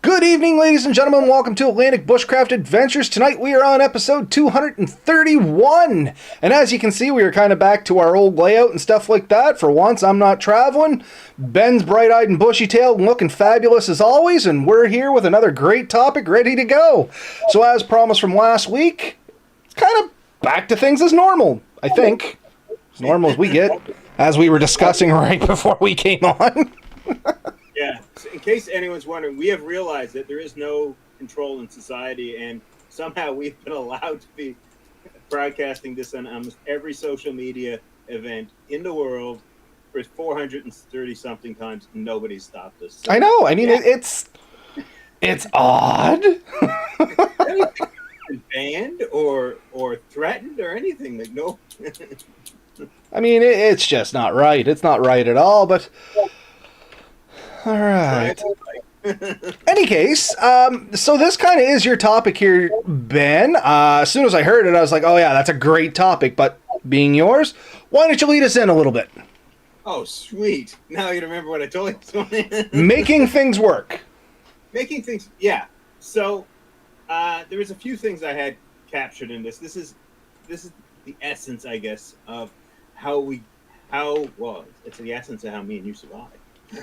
Good evening, ladies and gentlemen. Welcome to Atlantic Bushcraft Adventures. Tonight we are on episode 231. And as you can see, we are kind of back to our old layout and stuff like that. For once, I'm not traveling. Ben's bright-eyed and bushy-tailed and looking fabulous as always. And we're here with another great topic ready to go. So as promised from last week, it's kind of back to things as normal, I think. As normal as we get, as we were discussing right before we came on. Yeah, in case anyone's wondering, we have realized that there is no control in society, and somehow we've been allowed to be broadcasting this on almost every social media event in the world for 430-something times, and nobody's stopped us. So, I know. I mean, yeah. It's odd. Banned or threatened or anything. Like, no. I mean, it's just not right. It's not right at all, but... All right. Any case, so this kind of is your topic here, Ben. As soon as I heard it, I was like, oh yeah, that's a great topic, but being yours, why don't you lead us in a little bit? Oh, sweet. Now you remember what I told you. Making things work. Making things, yeah. So, there was a few things I had captured in this. This is the essence, I guess, of it's the essence of how me and you survive.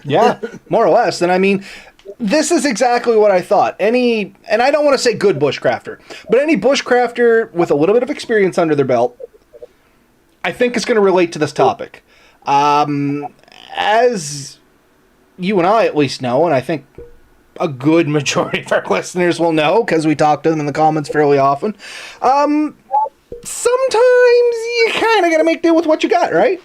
Yeah, more or less. And I mean, this is exactly what I thought. And I don't want to say good bushcrafter, but any bushcrafter with a little bit of experience under their belt, I think is going to relate to this topic. As you and I at least know, and I think a good majority of our listeners will know, because we talk to them in the comments fairly often, sometimes you kind of got to make do with what you got, right?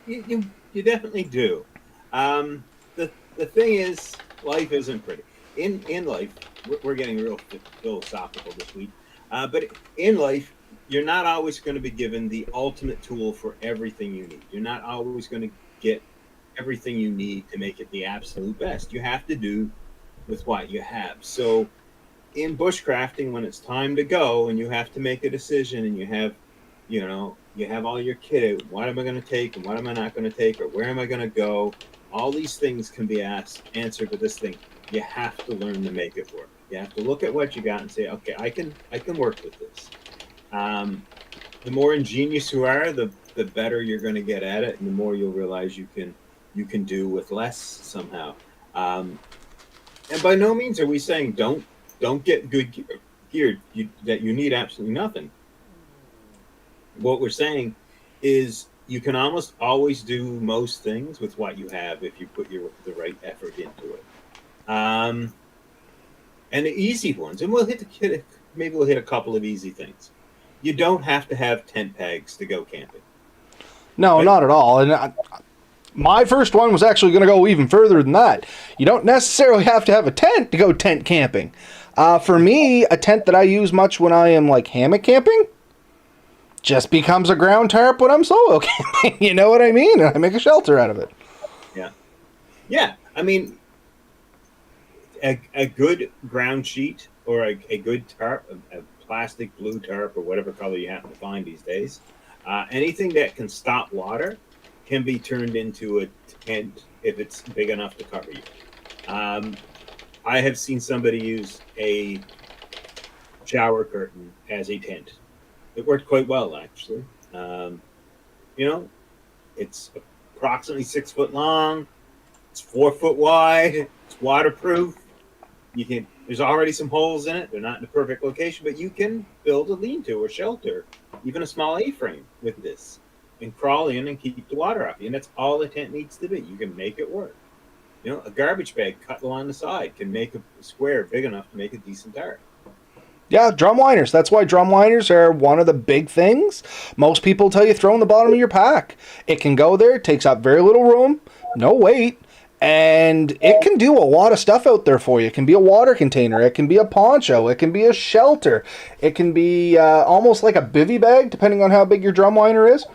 You definitely do. The thing is, life isn't pretty. In life, we're getting real philosophical this week. But in life, you're not always going to be given the ultimate tool for everything you need. You're not always going to get everything you need to make it the absolute best. You have to do with what you have. So in bushcrafting, when it's time to go and you have to make a decision and you have all your kit out, what am I going to take and what am I not going to take, or where am I going to go? All these things can be answered with this thing. You have to learn to make it work. You have to look at what you got and say, okay, I can work with this. The more ingenious you are, the better you're going to get at it, and the more you'll realize you can do with less somehow. And by no means are we saying don't get good gear that you need absolutely nothing. What we're saying is you can almost always do most things with what you have if you put the right effort into it. And the easy ones, and we'll hit a couple of easy things. You don't have to have tent pegs to go camping. No, right? Not at all. And my first one was actually going to go even further than that. You don't necessarily have to have a tent to go tent camping. For me, a tent that I use much when I am like hammock camping just becomes a ground tarp when I'm solo camping. You know what I mean? And I make a shelter out of it. Yeah. Yeah. I mean, a good ground sheet or a good tarp, a plastic blue tarp or whatever color you happen to find these days, anything that can stop water can be turned into a tent if it's big enough to cover you. I have seen somebody use a shower curtain as a tent. It worked quite well, actually. It's approximately 6 foot long. It's 4 foot wide. It's waterproof. There's already some holes in it. They're not in the perfect location, but you can build a lean-to or shelter, even a small A-frame with this, and crawl in and keep the water off you. And that's all the tent needs to be. You can make it work. A garbage bag cut along the side can make a square big enough to make a decent tarp. Yeah, drum liners. That's why drum liners are one of the big things. Most people tell you throw in the bottom of your pack. It can go there, it takes up very little room, no weight, and it can do a lot of stuff out there for you. It can be a water container, it can be a poncho, it can be a shelter, it can be almost like a bivy bag, depending on how big your drum liner is.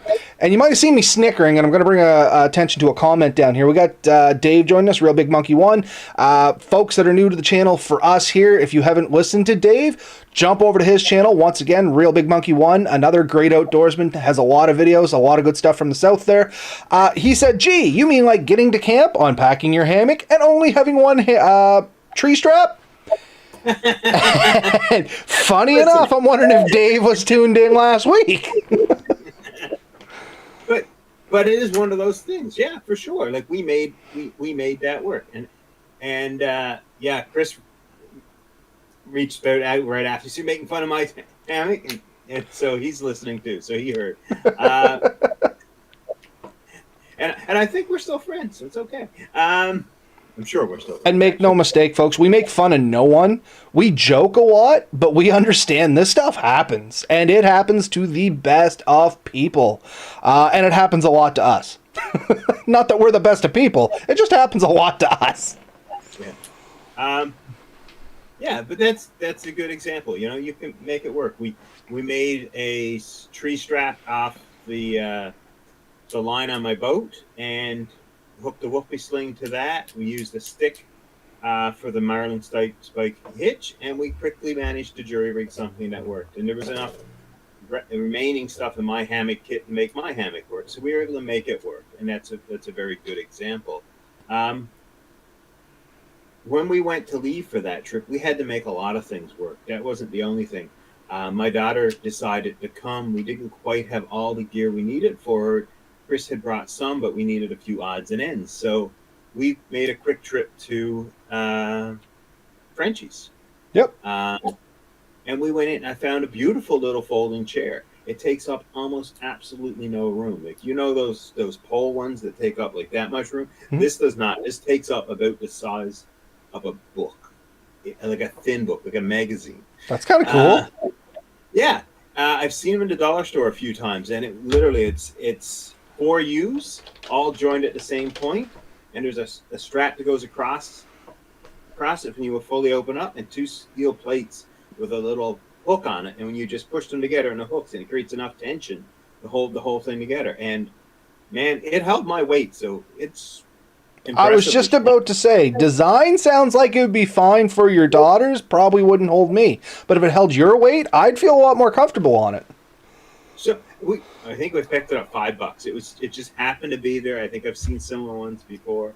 And you might have seen me snickering, and I'm going to bring attention to a comment down here. We got Dave joining us, Real Big Monkey 1. Folks that are new to the channel, for us here, if you haven't listened to Dave, jump over to his channel. Once again, Real Big Monkey 1, another great outdoorsman, has a lot of videos, a lot of good stuff from the south there. He said, gee, you mean like getting to camp, unpacking your hammock, and only having one tree strap. And funny enough, I'm wondering if Dave was tuned in last week. But it is one of those things, yeah, for sure. Like we made that work, and yeah, Chris reached out right after. So you're making fun of my hammock, and so he's listening too. So he heard, and I think we're still friends, so it's okay. I'm sure we're still friends. And make no mistake, folks, we make fun of no one. We joke a lot, but we understand this stuff happens. And it happens to the best of people. And it happens a lot to us. Not that we're the best of people. It just happens a lot to us. Yeah. Yeah, but that's a good example. You know, you can make it work. We made a tree strap off the line on my boat and hooked the whoopee sling to that. We used a stick for the marlin spike hitch, and we quickly managed to jury rig something that worked. And there was enough remaining stuff in my hammock kit to make my hammock work, so we were able to make it work. And that's a very good example. When we went to leave for that trip, we had to make a lot of things work. That wasn't the only thing. My daughter decided to come. We didn't quite have all the gear we needed for her. Chris had brought some, but we needed a few odds and ends. So we made a quick trip to Frenchie's. Yep. And we went in, and I found a beautiful little folding chair. It takes up almost absolutely no room. Like, you know, those pole ones that take up like that much room? Mm-hmm. This does not. This takes up about the size of a book, like a thin book, like a magazine. That's kind of cool. Yeah. I've seen them in the dollar store a few times, and it literally, it's 4 U's all joined at the same point, and there's a strap that goes across it when you will fully open up, and 2 steel plates with a little hook on it, and when you just push them together in the hooks, and it creates enough tension to hold the whole thing together. And man, it held my weight, so it's I was just about to say, design sounds like it would be fine for your daughters, probably wouldn't hold me. But if it held your weight, I'd feel a lot more comfortable on it. So I think we picked it up $5. It just happened to be there. I think I've seen similar ones before.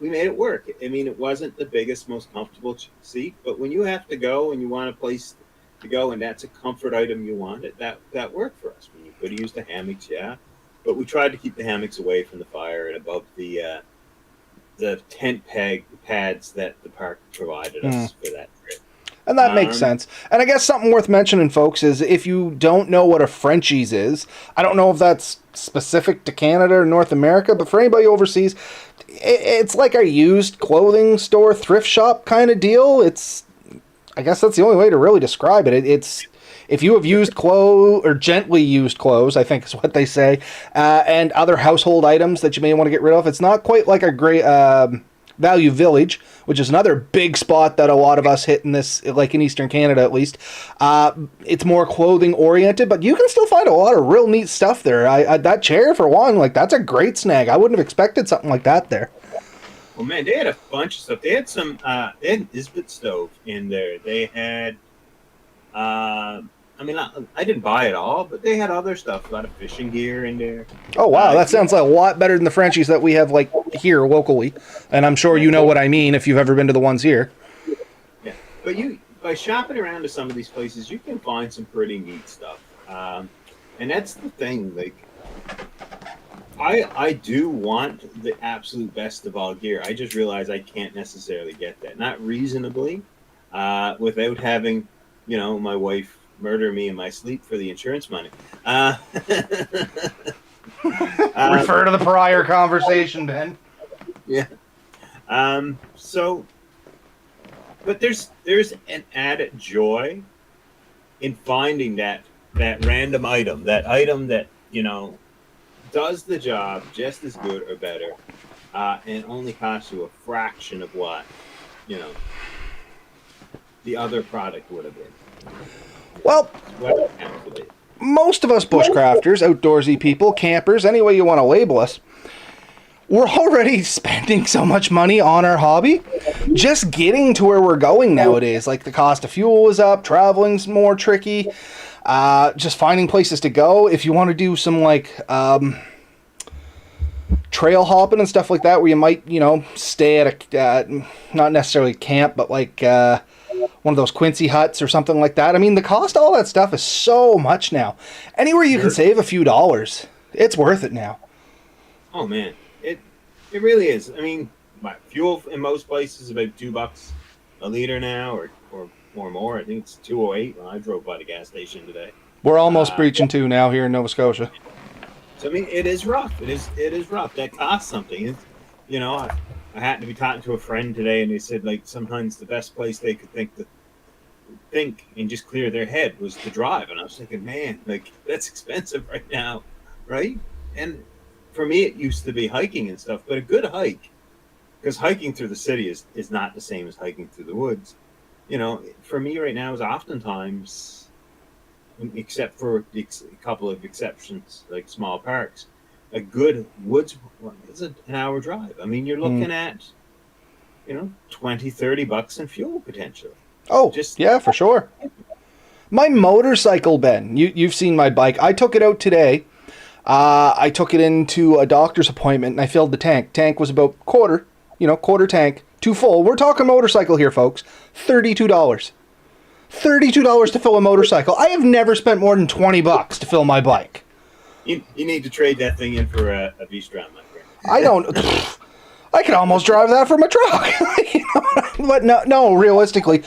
We made it work. I mean, it wasn't the biggest, most comfortable seat, but when you have to go and you want a place to go, and that's a comfort item you want, that worked for us. I mean, you could have used the hammocks, yeah, but we tried to keep the hammocks away from the fire and above the tent pads that the park provided us for that trip. And that makes sense. And I guess something worth mentioning, folks, is if you don't know what a Frenchie's is, I don't know if that's specific to Canada or North America, but for anybody overseas, it's like a used clothing store, thrift shop kind of deal. I guess that's the only way to really describe it. It's if you have used clothes, or gently used clothes, I think is what they say, and other household items that you may want to get rid of, it's not quite like a great Value Village, which is another big spot that a lot of us hit in this, like in Eastern Canada at least. It's more clothing oriented, but you can still find a lot of real neat stuff there. That chair, for one, like that's a great snag. I wouldn't have expected something like that there. Well, man, they had a bunch of stuff. They had some, they had an Isbit stove in there. They had, I mean, I didn't buy it all, but they had other stuff, a lot of fishing gear in there. Oh, wow. That sounds like a lot better than the Frenchies that we have, like, here locally. And I'm sure you know what I mean if you've ever been to the ones here. Yeah. But by shopping around to some of these places, you can find some pretty neat stuff. And that's the thing. Like, I do want the absolute best of all gear. I just realize I can't necessarily get that. Not reasonably, without having, my wife murder me in my sleep for the insurance money. Refer to the prior conversation, Ben. Yeah. But there's an added joy in finding that random item, that does the job just as good or better, and only costs you a fraction of what the other product would have been. Well, most of us bushcrafters, outdoorsy people, campers, any way you want to label us, we're already spending so much money on our hobby. Just getting to where we're going nowadays, like the cost of fuel is up, traveling's more tricky, just finding places to go. If you want to do some trail hopping and stuff like that, where you might, stay at a, not necessarily camp, but like one of those Quincy huts or something like that. I mean, the cost of all that stuff is so much now. Anywhere you can save a few dollars, it's worth it now. Oh man, it really is. I mean, my fuel in most places is about $2 a liter now, or more. I think it's 208 when I drove by the gas station today. We're almost breaching 2 now here in Nova Scotia. So I mean, it is rough. It is rough. That costs something. I happened to be talking to a friend today, and they said like sometimes the best place they could think and just clear their head was to drive. And I was thinking, man, like that's expensive right now, right? And for me, it used to be hiking and stuff, but a good hike, because hiking through the city is not the same as hiking through the woods. For me right now is oftentimes, except for a couple of exceptions, like small parks, a good woods is an hour drive. I mean, you're looking at, $20-$30 in fuel potential. Oh, yeah, for sure. My motorcycle, Ben, you've seen my bike. I took it out today. I took it into a doctor's appointment and I filled the tank. Tank was about quarter tank to full. We're talking motorcycle here, folks. $32. $32 to fill a motorcycle. I have never spent more than $20 to fill my bike. You need to trade that thing in for a V-Strom, my friend. I don't. I could almost drive that from a truck. But no, realistically.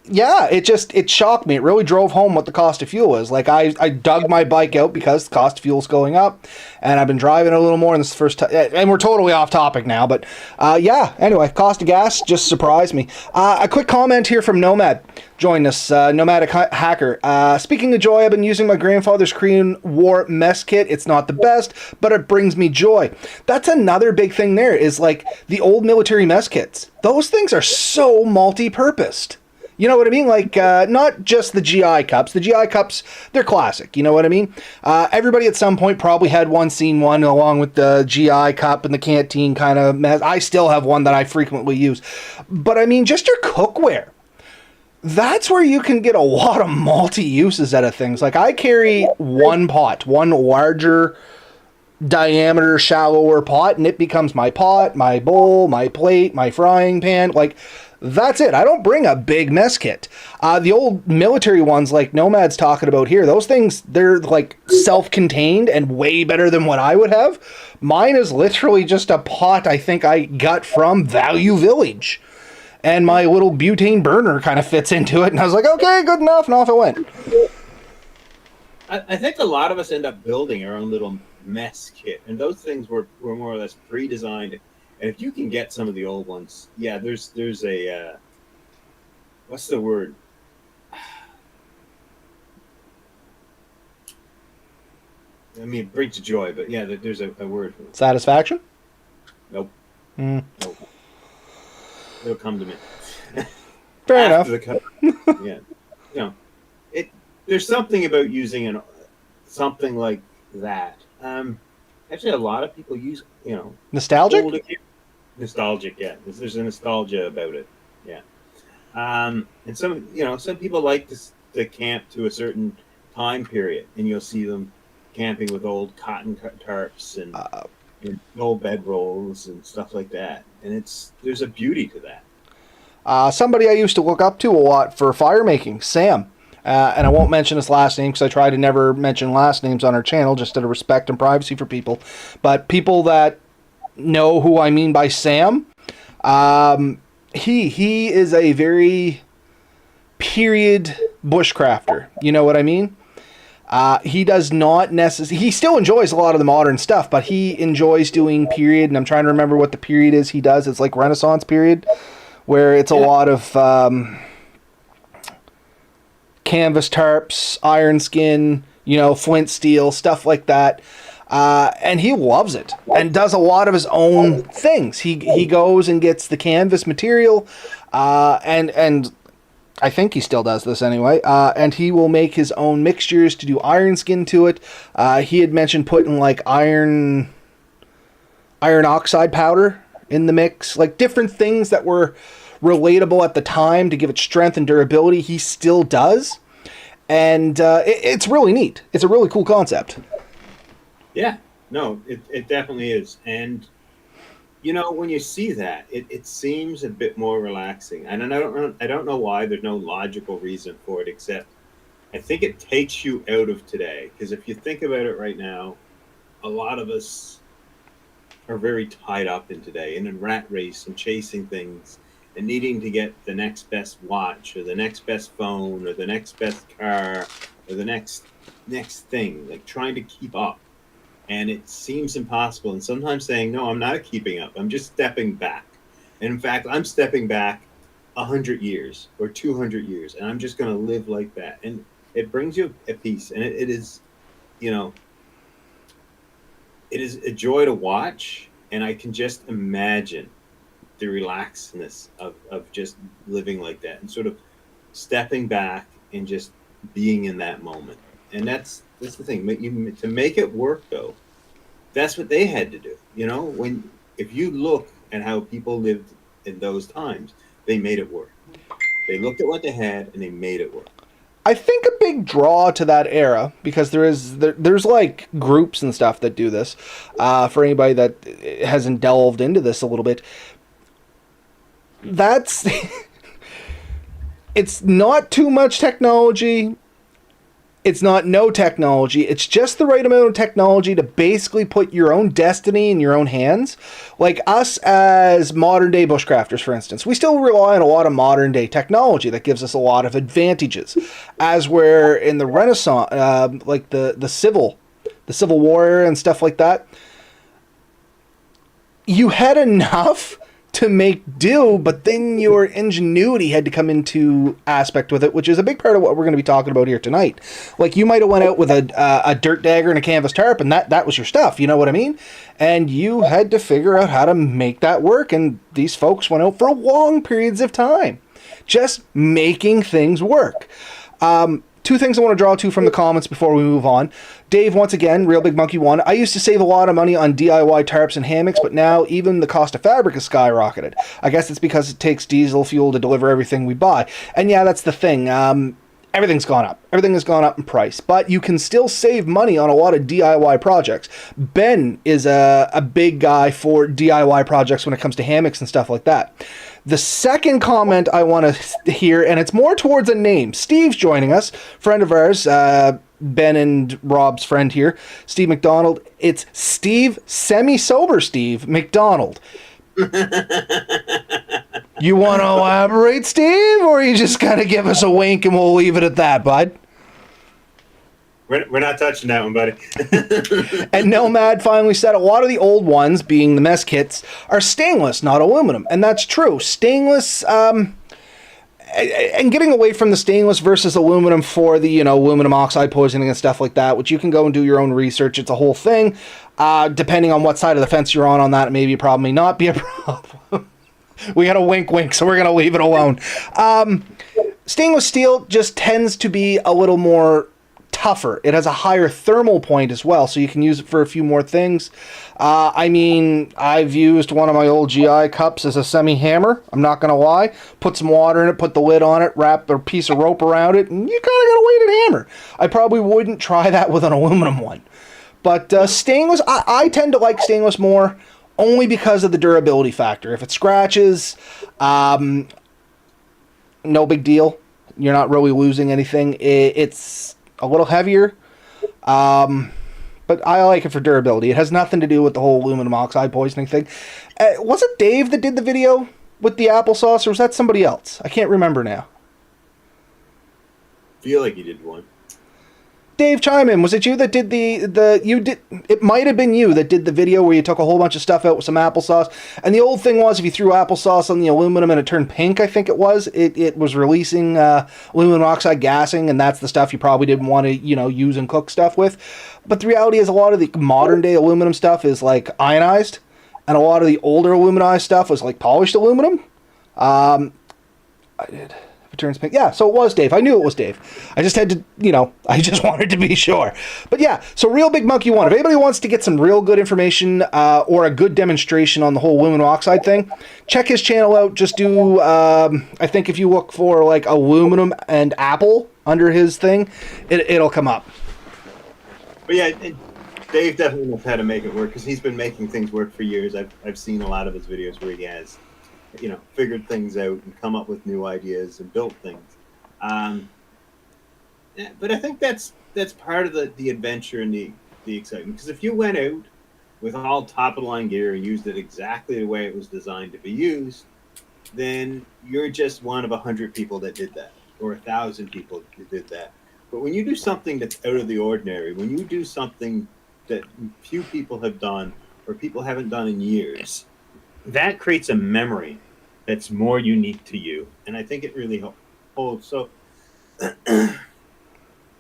Yeah, it shocked me. It really drove home what the cost of fuel is. Like, I dug my bike out because the cost of fuel is going up, and I've been driving it a little more in this first time. And we're totally off topic now, but yeah, anyway, cost of gas just surprised me. A quick comment here from Nomad. Join us, Nomadic Hacker. Speaking of joy, I've been using my grandfather's Korean War mess kit. It's not the best, but it brings me joy. That's another big thing there, is like the old military mess kits. Those things are so multi-purposed. You know what I mean? Like, not just the GI cups. The GI cups, they're classic. You know what I mean? Everybody at some point probably had seen one along with the GI cup and the canteen kind of mess. I still have one that I frequently use. But I mean, just your cookware. That's where you can get a lot of multi-uses out of things. Like, I carry one pot, one larger diameter, shallower pot, and it becomes my pot, my bowl, my plate, my frying pan. Like, that's it. I don't bring a big mess kit. The old military ones like Nomad's talking about here, those things, they're like self-contained and way better than what I would have. Mine is literally just a pot I think I got from Value Village. And my little butane burner kind of fits into it. And I was like, okay, good enough. And off it went. I think a lot of us end up building our own little mess kit. And those things were more or less pre-designed. And if you can get some of the old ones, yeah, there's a, what's the word? I mean, bring to joy, but yeah, there's a word for it. Satisfaction? Nope. Nope. It'll come to me. Fair enough. Yeah. There's something about using something like that. Actually, a lot of people use, Nostalgic? Nostalgic, yeah. There's a nostalgia about it, yeah. And some people like to camp to a certain time period, and you'll see them camping with old cotton tarps and old bedrolls and stuff like that. And there's a beauty to that. Somebody I used to look up to a lot for fire making, Sam. And I won't mention his last name because I try to never mention last names on our channel just out of respect and privacy for people. But people that know who I mean by Sam, he is a very period bushcrafter. You know what I mean? He does not necessarily... He still enjoys a lot of the modern stuff, but he enjoys doing period, and I'm trying to remember what the period is he does. It's like Renaissance period, where it's a lot of... canvas tarps, iron skin, flint steel, stuff like that. And he loves it and does a lot of his own things. He goes and gets the canvas material, and I think he still does this anyway, and he will make his own mixtures to do iron skin to it. He had mentioned putting like iron oxide powder in the mix, like different things that were relatable at the time to give it strength and durability. He still does, and it's really neat. It's a really cool concept. Yeah, No, it definitely is. And when you see that, it seems a bit more relaxing. And I don't know why. There's no logical reason for it, except I think it takes you out of today. Because if you think about it right now, a lot of us are very tied up in today, in a rat race and chasing things and needing to get the next best watch or the next best phone or the next best car or the next thing, like trying to keep up. And it seems impossible. And sometimes saying, no, I'm not keeping up. I'm just stepping back. And in fact, I'm stepping back 100 years or 200 years, and I'm just going to live like that. And it brings you a peace, and it is, you know, it is a joy to watch. And I can just imagine the relaxedness of just living like that and sort of stepping back and just being in that moment. And that's the thing. To make it work, though, that's what they had to do. When if you look at how people lived in those times, they made it work. They looked at what they had and they made it work. I think a big draw to that era, because there's like groups and stuff that do this. For anybody that hasn't delved into this a little bit, that's it's not too much technology. It's not no technology. It's just the right amount of technology to basically put your own destiny in your own hands. Like us as modern day bushcrafters, for instance, we still rely on a lot of modern day technology that gives us a lot of advantages. As we're in the Renaissance, like the Civil War and stuff like that, you had enough to make do, but then your ingenuity had to come into aspect with it, which is a big part of what we're going to be talking about here tonight. Like, you might have went out with a dirt dagger and a canvas tarp, and that was your stuff, you know what I mean? And you had to figure out how to make that work, and these folks went out for long periods of time just making things work. Two things I want to draw to from the comments before we move on. Dave, once again, Real Big Monkey 1. I used to save a lot of money on DIY tarps and hammocks, but now even the cost of fabric has skyrocketed. I guess it's because it takes diesel fuel to deliver everything we buy. And yeah, that's the thing. Everything's gone up. Everything has gone up in price, but you can still save money on a lot of DIY projects. Ben is a big guy for DIY projects when it comes to hammocks and stuff like that. The second comment I want to hear, and it's more towards a name. Steve's joining us, friend of ours, Ben and Rob's friend here, Steve McDonald. It's Steve, semi-sober Steve McDonald. You want to elaborate, Steve, or you just kind of give us a wink and we'll leave it at that, bud? We're not touching that one, buddy. And Nomad finally said a lot of the old ones, being the mess kits, are stainless, not aluminum. And that's true. Stainless, and getting away from the stainless versus aluminum for the, aluminum oxide poisoning and stuff like that, which you can go and do your own research. It's a whole thing. Depending on what side of the fence you're on that, it may be a problem, may not be a problem. We got a wink, so we're going to leave it alone. Stainless steel just tends to be a little more tougher. It has a higher thermal point as well, so you can use it for a few more things. I've used one of my old GI cups as a semi-hammer. I'm not going to lie. Put some water in it, put the lid on it, wrap a piece of rope around it, and you kind of got a weighted hammer. I probably wouldn't try that with an aluminum one. But stainless, I tend to like stainless more, only because of the durability factor. If it scratches, no big deal. You're not really losing anything. It's a little heavier, but I like it for durability. It has nothing to do with the whole aluminum oxide poisoning thing. Was it Dave that did the video with the applesauce, or was that somebody else? I can't remember now. Feel like you did one. Dave, chime in. Was it you that did it might have been you that did the video where you took a whole bunch of stuff out with some applesauce. And the old thing was, if you threw applesauce on the aluminum and it turned pink, I think it was releasing aluminum oxide gassing, and that's the stuff you probably didn't want to, use and cook stuff with. But the reality is, a lot of the modern day aluminum stuff is like ionized, and a lot of the older aluminized stuff was like polished aluminum. I did. It turns pink. Yeah, so it was Dave. I knew it was Dave. I just had to, I just wanted to be sure. But yeah, so Real Big Monkey 1. If anybody wants to get some real good information or a good demonstration on the whole aluminum oxide thing, check his channel out. Just do, I think if you look for like aluminum and apple under his thing, it'll come up. But yeah, Dave definitely knows how to make it work because he's been making things work for years. I've seen a lot of his videos where he has, figured things out and come up with new ideas and built things. But I think that's part of the adventure and the excitement. Because if you went out with all top of the line gear and used it exactly the way it was designed to be used, then you're just one of 100 people that did that, or 1,000 people that did that. But when you do something that's out of the ordinary, when you do something that few people have done or people haven't done in years, that creates a memory that's more unique to you. And I think it really holds. So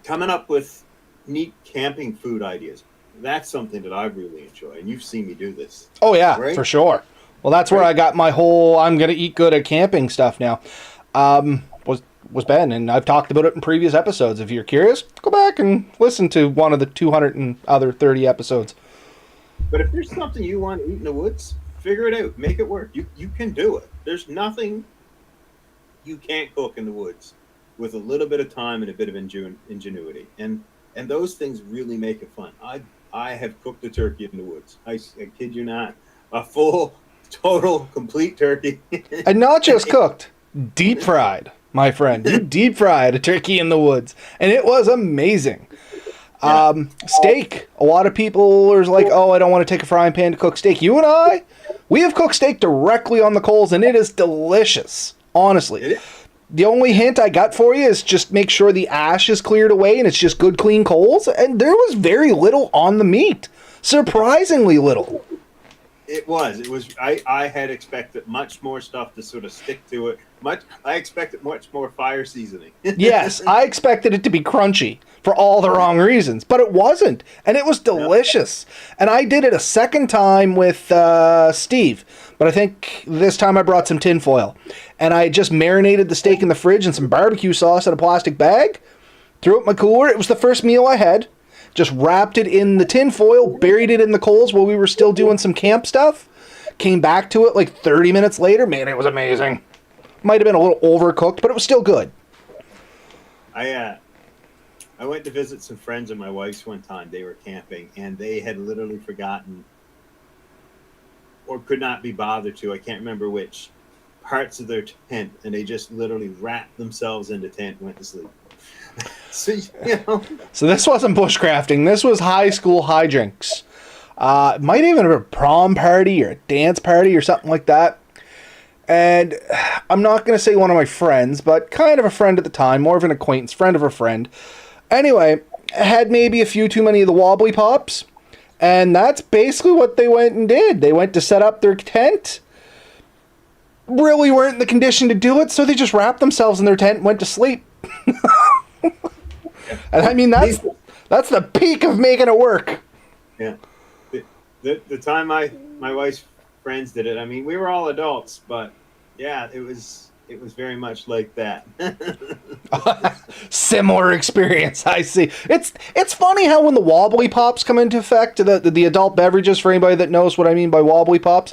coming up with neat camping food ideas, that's something that I really enjoy. And you've seen me do this. Oh, yeah, right? For sure. Well, that's where I got my whole I'm going to eat good at camping stuff now. Was Ben, and I've talked about it in previous episodes. If you're curious, go back and listen to one of the 200 and other 30 episodes. But if there's something you want to eat in the woods, figure it out. Make it work. You can do it. There's nothing you can't cook in the woods with a little bit of time and a bit of ingenuity. And those things really make it fun. I have cooked a turkey in the woods. I kid you not. A full, total, complete turkey. And not just cooked, deep fried, my friend. You deep fried a turkey in the woods. And it was amazing. Steak. A lot of people are like, oh, I don't want to take a frying pan to cook steak. You and I, we have cooked steak directly on the coals, and it is delicious. Honestly. The only hint I got for you is just make sure the ash is cleared away and it's just good, clean coals. And there was very little on the meat. Surprisingly little. It was. I had expected much more stuff to sort of stick to it. I expected much more fire seasoning. Yes, I expected it to be crunchy for all the wrong reasons, but it wasn't. And it was delicious. And I did it a second time with Steve, but I think this time I brought some tin foil. And I just marinated the steak in the fridge in some barbecue sauce in a plastic bag, threw it in my cooler. It was the first meal I had. Just wrapped it in the tin foil, buried it in the coals while we were still doing some camp stuff. Came back to it like 30 minutes later. Man, it was amazing. Might have been a little overcooked, but it was still good. I went to visit some friends of my wife's one time. They were camping, and they had literally forgotten or could not be bothered to, I can't remember which, parts of their tent, and they just literally wrapped themselves in the tent and went to sleep. So this wasn't bushcrafting. This was high school hijinks. It might even have been a prom party or a dance party or something like that. And I'm not going to say one of my friends, but kind of a friend at the time, more of an acquaintance, friend of a friend. Anyway, had maybe a few too many of the wobbly pops. And that's basically what they went and did. They went to set up their tent. Really weren't in the condition to do it, so they just wrapped themselves in their tent and went to sleep. And I mean, that's the peak of making it work. Yeah. The time my wife's friends did it, I mean, we were all adults, but yeah, it was very much like that. Similar experience, I see. It's funny how when the wobbly pops come into effect, the adult beverages, for anybody that knows what I mean by wobbly pops,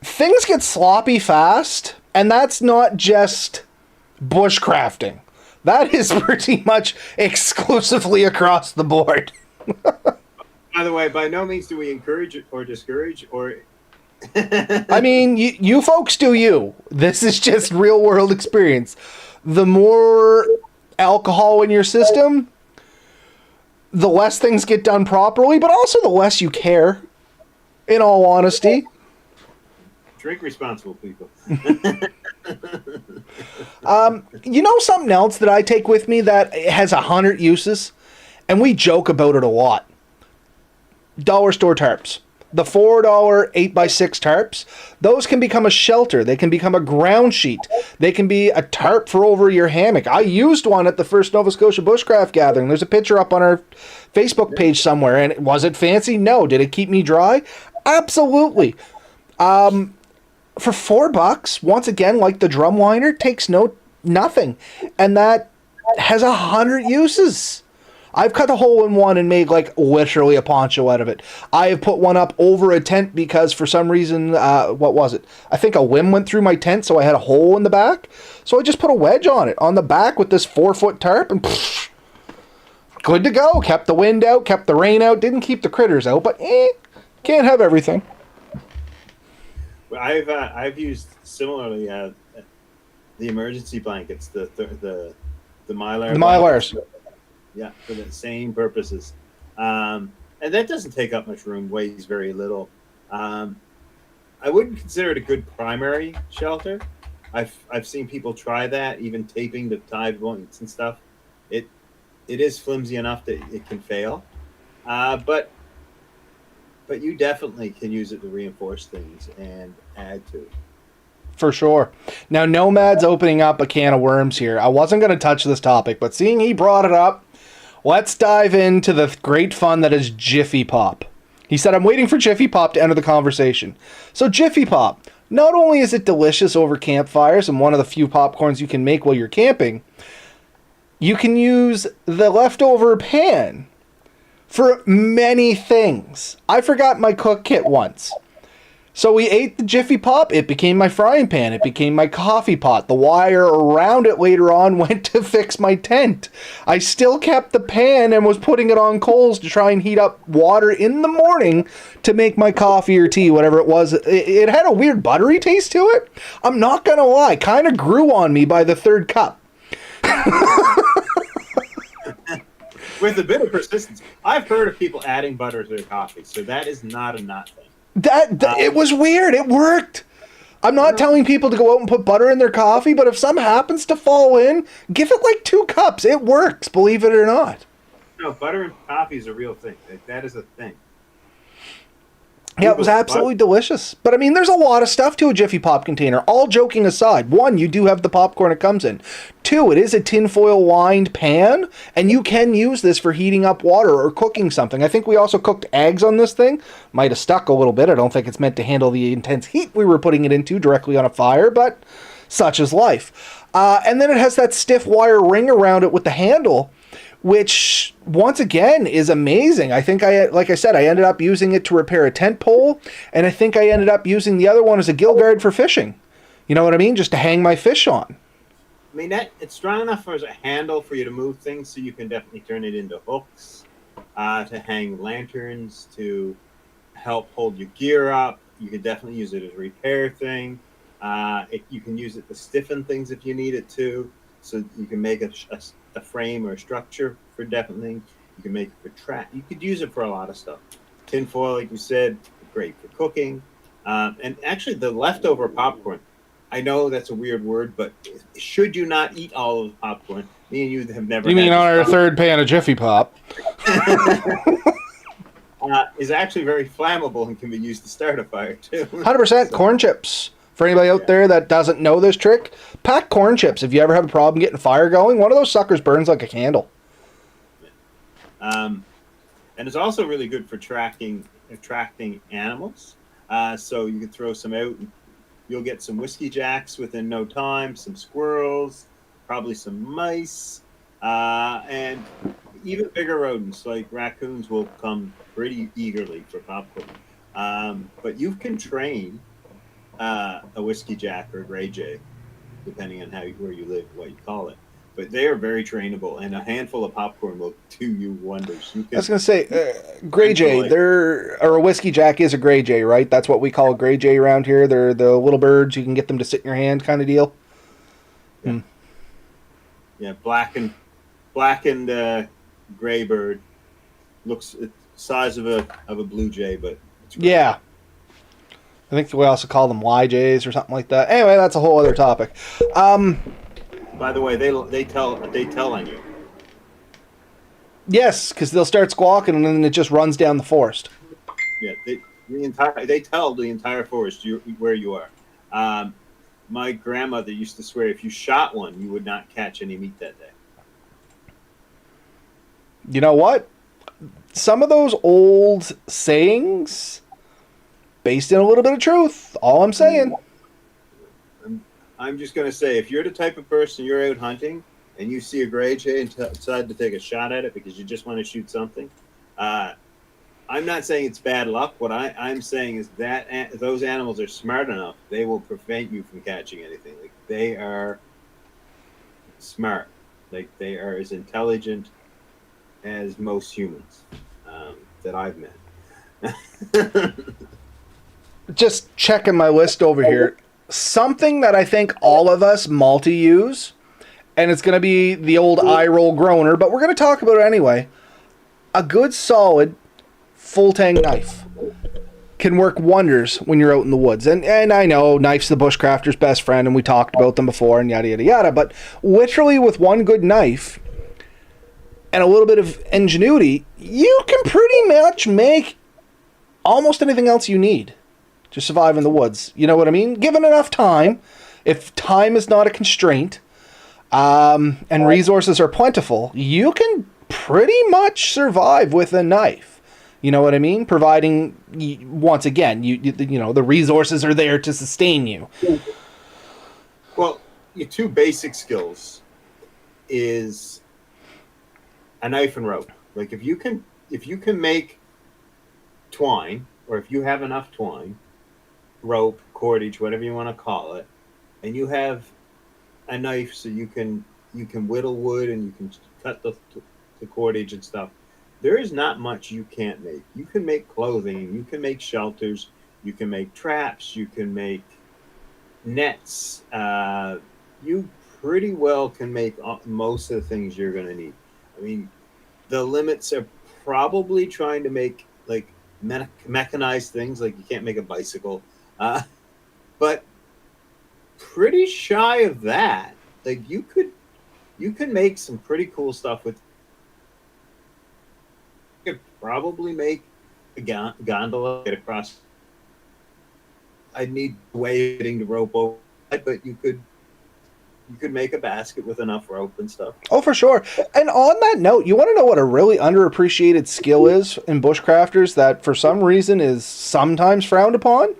things get sloppy fast, and that's not just bushcrafting. That is pretty much exclusively across the board. By the way, by no means do we encourage or discourage or... I mean, you folks do you. This is just real world experience. The more alcohol in your system, the less things get done properly, but also the less you care, in all honesty. Drink responsible, people. You know something else that I take with me that has 100 uses, and we joke about it a lot? Dollar store tarps. The $4 8x6 tarps, those can become a shelter. They can become a ground sheet. They can be a tarp for over your hammock. I used one at the first Nova Scotia Bushcraft gathering. There's a picture up on our Facebook page somewhere. And was it fancy? No. Did it keep me dry? Absolutely. For $4, once again, like the drum liner, takes nothing. And that has 100 uses. I've cut a hole in one and made like literally a poncho out of it. I have put one up over a tent because for some reason, what was it? I think a whim went through my tent, so I had a hole in the back. So I just put a wedge on it on the back with this 4-foot tarp, and good to go. Kept the wind out, kept the rain out, didn't keep the critters out, but can't have everything. I've used similarly the emergency blankets, the The mylar blankets. Mylars. Yeah, for the same purposes. And that doesn't take up much room, weighs very little. Um, I wouldn't consider it a good primary shelter. I've seen people try that, even taping the tie points and stuff. It it is flimsy enough that it can fail, but you definitely can use it to reinforce things and add to it. For sure. Now, Nomad's opening up a can of worms here. I wasn't going to touch this topic, but seeing he brought it up, let's dive into the great fun that is Jiffy Pop. He said, I'm waiting for Jiffy Pop to enter the conversation. So, Jiffy Pop, not only is it delicious over campfires and one of the few popcorns you can make while you're camping, you can use the leftover pan for many things. I forgot my cook kit once. So we ate the Jiffy Pop. It became my frying pan. It became my coffee pot. The wire around it later on went to fix my tent. I still kept the pan and was putting it on coals to try and heat up water in the morning to make my coffee or tea, whatever it was. It had a weird buttery taste to it. I'm not going to lie. Kind of grew on me by the third cup. With a bit of persistence, I've heard of people adding butter to their coffee, so that is not a not thing. It was weird. It worked. I'm not telling people to go out and put butter in their coffee, but if some happens to fall in, give it like 2 cups. It works, believe it or not. No, butter in coffee is a real thing. That is a thing. Yeah, it was absolutely delicious. But I mean, there's a lot of stuff to a Jiffy Pop container. All joking aside, 1, you do have the popcorn it comes in. 2, it is a tinfoil lined pan, and you can use this for heating up water or cooking something. I think we also cooked eggs on this thing. Might have stuck a little bit. I don't think it's meant to handle the intense heat we were putting it into directly on a fire, but such is life. And then it has that stiff wire ring around it with the handle, which once again is amazing. I think like I said, I ended up using it to repair a tent pole, and I think I ended up using the other one as a gill guard for fishing. You know what I mean? Just to hang my fish on. I mean, it's strong enough as a handle for you to move things, so you can definitely turn it into hooks, to hang lanterns, to help hold your gear up. You can definitely use it as a repair thing. You can use it to stiffen things if you need it to. So you can make a frame or a structure for definitely. You can make it for track. You could use it for a lot of stuff. Tinfoil, like you said, great for cooking. And actually, the leftover popcorn. I know that's a weird word, but should you not eat all of the popcorn? Me and you have never. You mean on our third pan of Jiffy Pop? Is actually very flammable and can be used to start a fire too. 100% corn chips. For anybody out there that doesn't know this trick, pack corn chips. If you ever have a problem getting fire going, one of those suckers burns like a candle. And it's also really good for attracting animals. So you can throw some out, and you'll get some whiskey jacks within no time, some squirrels, probably some mice, and even bigger rodents like raccoons will come pretty eagerly for popcorn. But you can train a whiskey jack or a gray jay, depending on where you live, what you call it. But they are very trainable, and a handful of popcorn will do you wonders. I was going to say, gray jay, or a whiskey jack is a gray jay, right? That's what we call a gray jay around here. They're the little birds. You can get them to sit in your hand kind of deal. Yeah, yeah, blackened gray bird. Looks size of a blue jay, but it's great. Yeah. I think we also call them YJs or something like that. Anyway, that's a whole other topic. By the way, they tell on you. Yes, because they'll start squawking and then it just runs down the forest. Yeah, they tell the entire forest where you are. My grandmother used to swear if you shot one, you would not catch any meat that day. You know what? Some of those old sayings based in a little bit of truth. All I'm saying. I'm just going to say, if you're the type of person, you're out hunting and you see a gray jay and decide to take a shot at it because you just want to shoot something, I'm not saying it's bad luck. What I'm saying is that those animals are smart enough. They will prevent you from catching anything. Like, they are smart. Like, they are as intelligent as most humans that I've met. Just checking my list over here. Something that I think all of us multi-use, and it's going to be the old eye roll groaner, but we're going to talk about it anyway. A good solid full tang knife can work wonders when you're out in the woods. And I know knife's the bushcrafter's best friend, and we talked about them before, and yada yada yada. But literally, with one good knife and a little bit of ingenuity, you can pretty much make almost anything else you need to survive in the woods. You know what I mean? Given enough time, if time is not a constraint, and resources are plentiful, you can pretty much survive with a knife. You know what I mean? Providing, once again, you know, the resources are there to sustain you. Well, your two basic skills is a knife and rope. Like if you can make twine, or if you have enough twine, rope, cordage, whatever you want to call it, and you have a knife so you can whittle wood and you can cut the cordage and stuff. There is not much you can't make. You can make clothing, you can make shelters, you can make traps, you can make nets. You pretty well can make most of the things you're going to need. I mean, the limits are probably trying to make like mechanized things, like you can't make a bicycle, but pretty shy of that. Like you can make some pretty cool stuff with. You could probably make a gondola get across. I'd need a way of getting the rope over, but you could make a basket with enough rope and stuff. Oh, for sure. And on that note, you want to know what a really underappreciated skill is in bushcrafters that for some reason is sometimes frowned upon?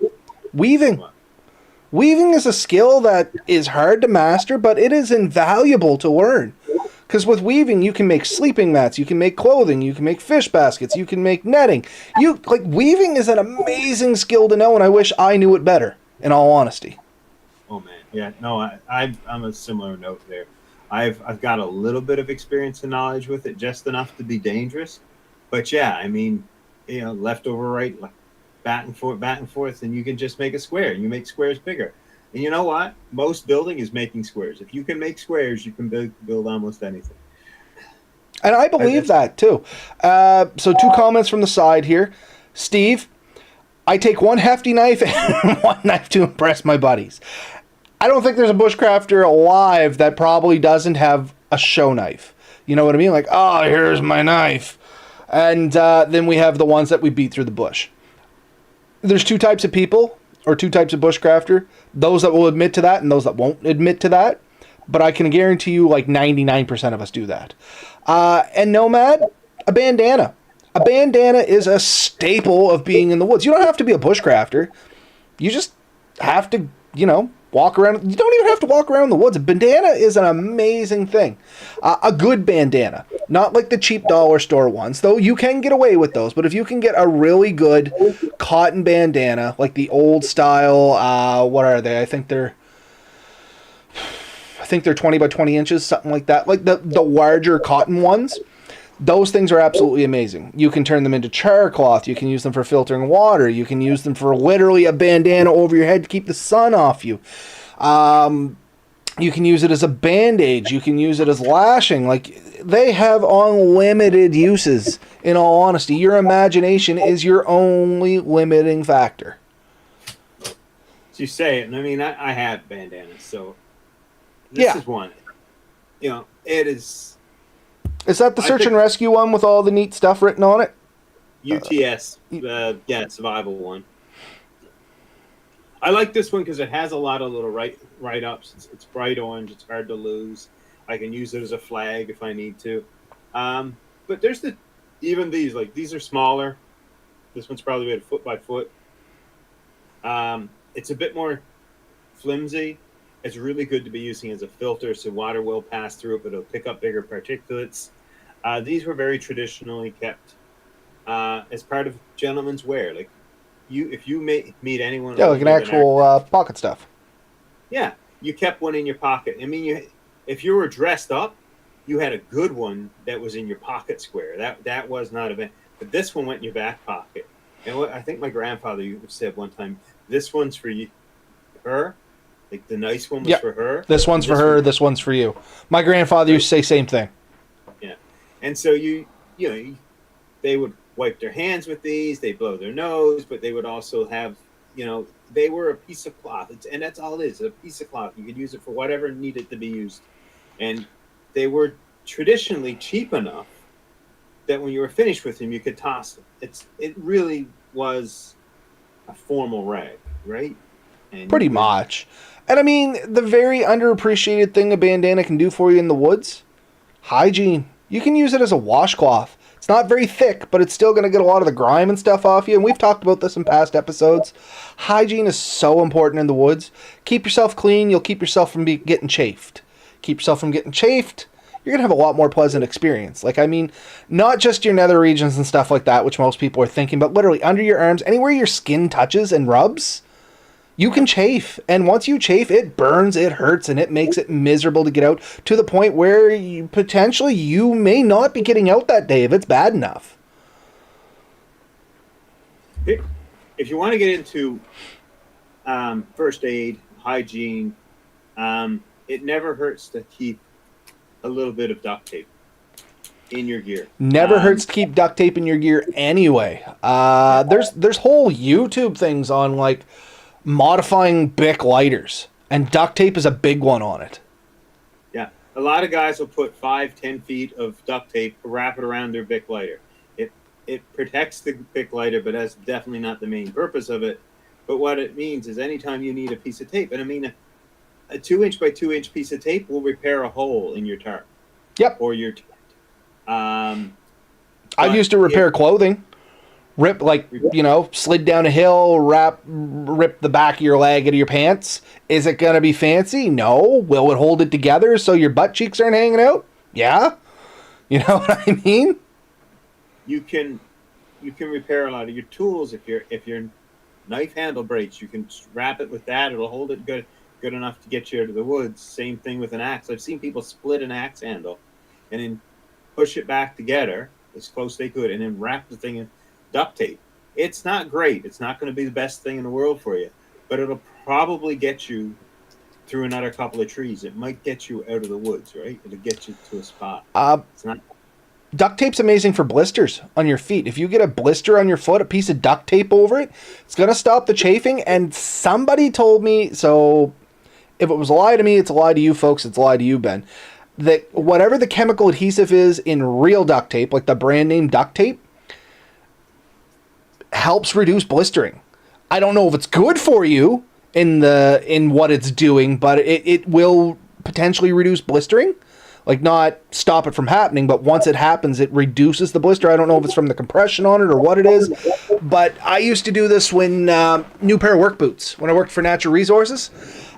Weaving. What? Weaving is a skill that is hard to master, but it is invaluable to learn. Because with weaving, you can make sleeping mats, you can make clothing, you can make fish baskets, you can make netting. Weaving is an amazing skill to know, and I wish I knew it better, in all honesty. Oh man, yeah, no, I'm a similar note there. I've got a little bit of experience and knowledge with it, just enough to be dangerous. But yeah, I mean, you know, left over right, back and forth, and you can just make a square. You make squares bigger. And you know what? Most building is making squares. If you can make squares, you can build almost anything. And I believe that, too. So 2 comments from the side here. Steve, I take one hefty knife and one knife to impress my buddies. I don't think there's a bushcrafter alive that probably doesn't have a show knife. You know what I mean? Like, oh, here's my knife. And then we have the ones that we beat through the bush. There's 2 types of people, or 2 types of bushcrafter. Those that will admit to that and those that won't admit to that. But I can guarantee you like 99% of us do that. And Nomad, a bandana. A bandana is a staple of being in the woods. You don't have to be a bushcrafter. You just have to, you know, walk around. You don't even have to walk around the woods. A bandana is an amazing thing. A good bandana. Not like the cheap dollar store ones, though you can get away with those. But if you can get a really good cotton bandana, like the old style, what are they? I think they're 20 by 20 inches, something like that. Like the larger cotton ones. Those things are absolutely amazing. You can turn them into char cloth. You can use them for filtering water. You can use them for literally a bandana over your head to keep the sun off you. You can use it as a bandage. You can use it as lashing. Like, they have unlimited uses, in all honesty. Your imagination is your only limiting factor. So you say it, and I mean, I have bandanas, so this is one. You know, it is... Is that the search and rescue one with all the neat stuff written on it? UTS, survival one. I like this one because it has a lot of little write-ups. It's bright orange. It's hard to lose. I can use it as a flag if I need to. But there's even these, like, these are smaller. This one's probably about 1 foot by foot. It's a bit more flimsy. It's really good to be using as a filter, so water will pass through it, but it'll pick up bigger particulates. These were very traditionally kept as part of gentleman's wear. Like, if you meet anyone, like an actual pocket stuff. Yeah, you kept one in your pocket. I mean, if you were dressed up, you had a good one that was in your pocket square. That was not a bad, but this one went in your back pocket. And what I think my grandfather said one time, this one's for you, her, like the nice one was Yep. for her. This one's for her. This one's for you. My grandfather used to say same thing. Yeah, and so they would wipe their hands with these. They blow their nose, but they would also have, they were a piece of cloth, and that's all it is, a piece of cloth. You could use it for whatever needed to be used, and they were traditionally cheap enough that when you were finished with them, you could toss them. It really was a formal rag, right? And Pretty much. And I mean, the very underappreciated thing a bandana can do for you in the woods, hygiene. You can use it as a washcloth. It's not very thick, but it's still going to get a lot of the grime and stuff off you. And we've talked about this in past episodes. Hygiene is so important in the woods. Keep yourself clean. You'll keep yourself from getting chafed. Keep yourself from getting chafed. You're going to have a lot more pleasant experience. Like, I mean, not just your nether regions and stuff like that, which most people are thinking, but literally under your arms, anywhere your skin touches and rubs, you can chafe. And once you chafe, it burns, it hurts, and it makes it miserable to get out, to the point where you may not be getting out that day if it's bad enough. If you want to get into first aid, hygiene, it never hurts to keep a little bit of duct tape in your gear. Never hurts to keep duct tape in your gear anyway. There's whole YouTube things on, like, modifying Bic lighters, and duct tape is a big one on it. Yeah, a lot of guys will put 5-10 feet of duct tape, wrap it around their Bic lighter. It protects the Bic lighter, but that's definitely not the main purpose of it. But what it means is anytime you need a piece of tape, and I mean a 2-inch by 2-inch piece of tape will repair a hole in your tarp. Yep. Or your tent. I used to repair clothing. Slid down a hill, rip the back of your leg out of your pants. Is it going to be fancy? No. Will it hold it together so your butt cheeks aren't hanging out? Yeah. You know what I mean? You can repair a lot of your tools. If your knife handle breaks, you can wrap it with that. It'll hold it good enough to get you out of the woods. Same thing with an axe. I've seen people split an axe handle and then push it back together as close as they could and then wrap the thing in duct tape. It's not great. It's not going to be the best thing in the world for you, but it'll probably get you through another couple of trees. It might get you out of the woods, right? It'll get you to a spot. It's not. Duct tape's amazing for blisters on your feet. If you get a blister on your foot, a piece of duct tape over it, it's going to stop the chafing. And somebody told me, so if it was a lie to me, it's a lie to you folks, it's a lie to you, Ben, that whatever the chemical adhesive is in real duct tape, like the brand name duct tape, helps reduce blistering. I don't know if it's good for you in what it's doing, but it will potentially reduce blistering. Like, not stop it from happening, but once it happens, it reduces the blister. I don't know if it's from the compression on it or what it is, but I used to do this when new pair of work boots, when I worked for Natural Resources.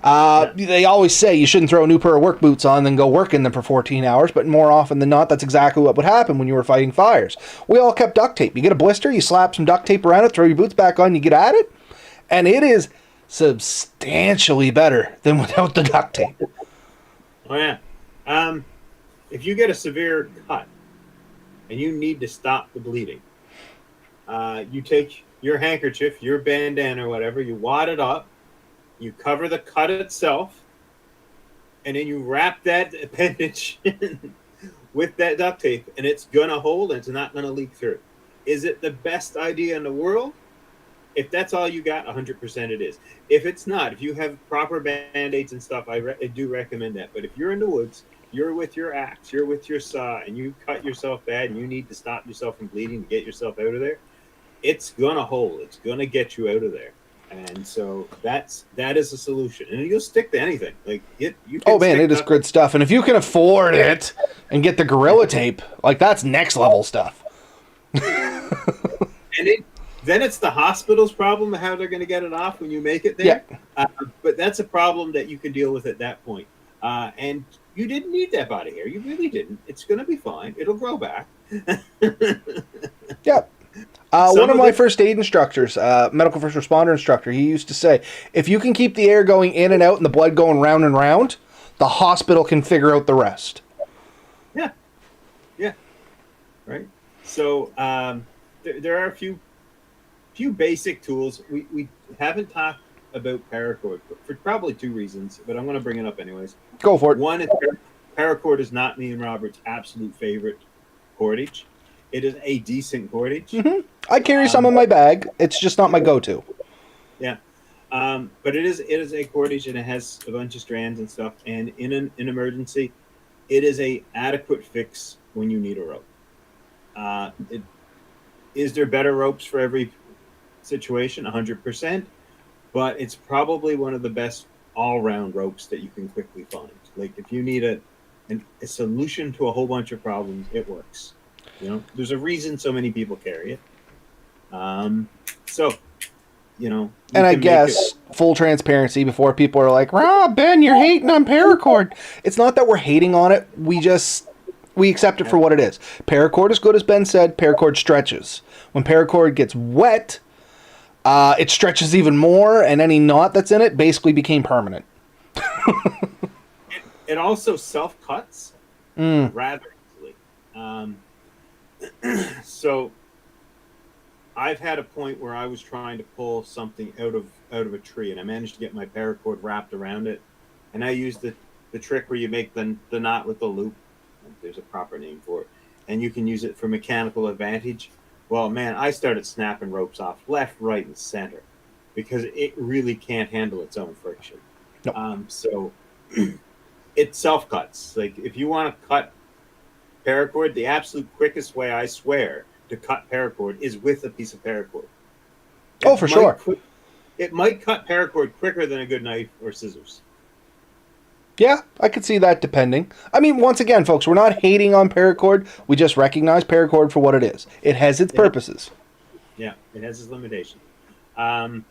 They always say you shouldn't throw a new pair of work boots on and then go work in them for 14 hours, but more often than not, that's exactly what would happen when you were fighting fires. We all kept duct tape. You get a blister, you slap some duct tape around it, throw your boots back on, you get at it, and it is substantially better than without the duct tape. Oh, yeah. If you get a severe cut and you need to stop the bleeding, you take your handkerchief, your bandana or whatever, you wad it up, you cover the cut itself, and then you wrap that appendage with that duct tape, and it's going to hold and it's not going to leak through. Is it the best idea in the world? If that's all you got, 100% it is. If it's not, if you have proper Band-Aids and stuff, I do recommend that. But if you're in the woods, you're with your axe, you're with your saw, and you cut yourself bad and you need to stop yourself from bleeding to get yourself out of there, it's going to hold. It's going to get you out of there. And so that is a solution. And you'll stick to anything. Like you can oh, man, it is good stuff. And if you can afford it and get the Gorilla Tape, like, that's next level stuff. And then it's the hospital's problem of how they're going to get it off when you make it there. Yeah. But that's a problem that you can deal with at that point. And you didn't need that body hair. You really didn't. It's going to be fine. It'll grow back. Yeah. One of my first aid instructors, medical first responder instructor, he used to say, if you can keep the air going in and out and the blood going round and round, the hospital can figure out the rest. Yeah. right? So there are a few basic tools. We haven't talked about paracord for probably two reasons, but I'm going to bring it up anyways. Go for it. One is paracord is not me and Robert's absolute favorite cordage. It is a decent cordage. I carry some in my bag. It's just not my go-to. Yeah. But it is a cordage and it has a bunch of strands and stuff. And in an emergency, it is a adequate fix when you need a rope. Is there better ropes for every situation? 100%. But it's probably one of the best all-round ropes that you can quickly find. Like if you need a solution to a whole bunch of problems, it works. There's a reason so many people carry it. So And I guess full transparency before people are like, Ben, you're hating on paracord. It's not that we're hating on it. We accept it for what it is. Paracord is good, as Ben said. Paracord stretches. When paracord gets wet, it stretches even more, and any knot that's in it basically became permanent. It also self-cuts rather easily. So I've had a point where I was trying to pull something out of a tree, and I managed to get my paracord wrapped around it. And I used the trick where you make the knot with the loop. There's a proper name for it, and you can use it for mechanical advantage. Well, man, I started snapping ropes off left, right, and center because it really can't handle its own friction. Nope. So it self cuts. Like if you want to cut paracord, the absolute quickest way, I swear, to cut paracord is with a piece of paracord. Oh, for sure. It might cut paracord quicker than a good knife or scissors. Yeah, I could see that depending. I mean, once again, folks, we're not hating on paracord. We just recognize paracord for what it is. It has its purposes. Yeah, it has its limitations. And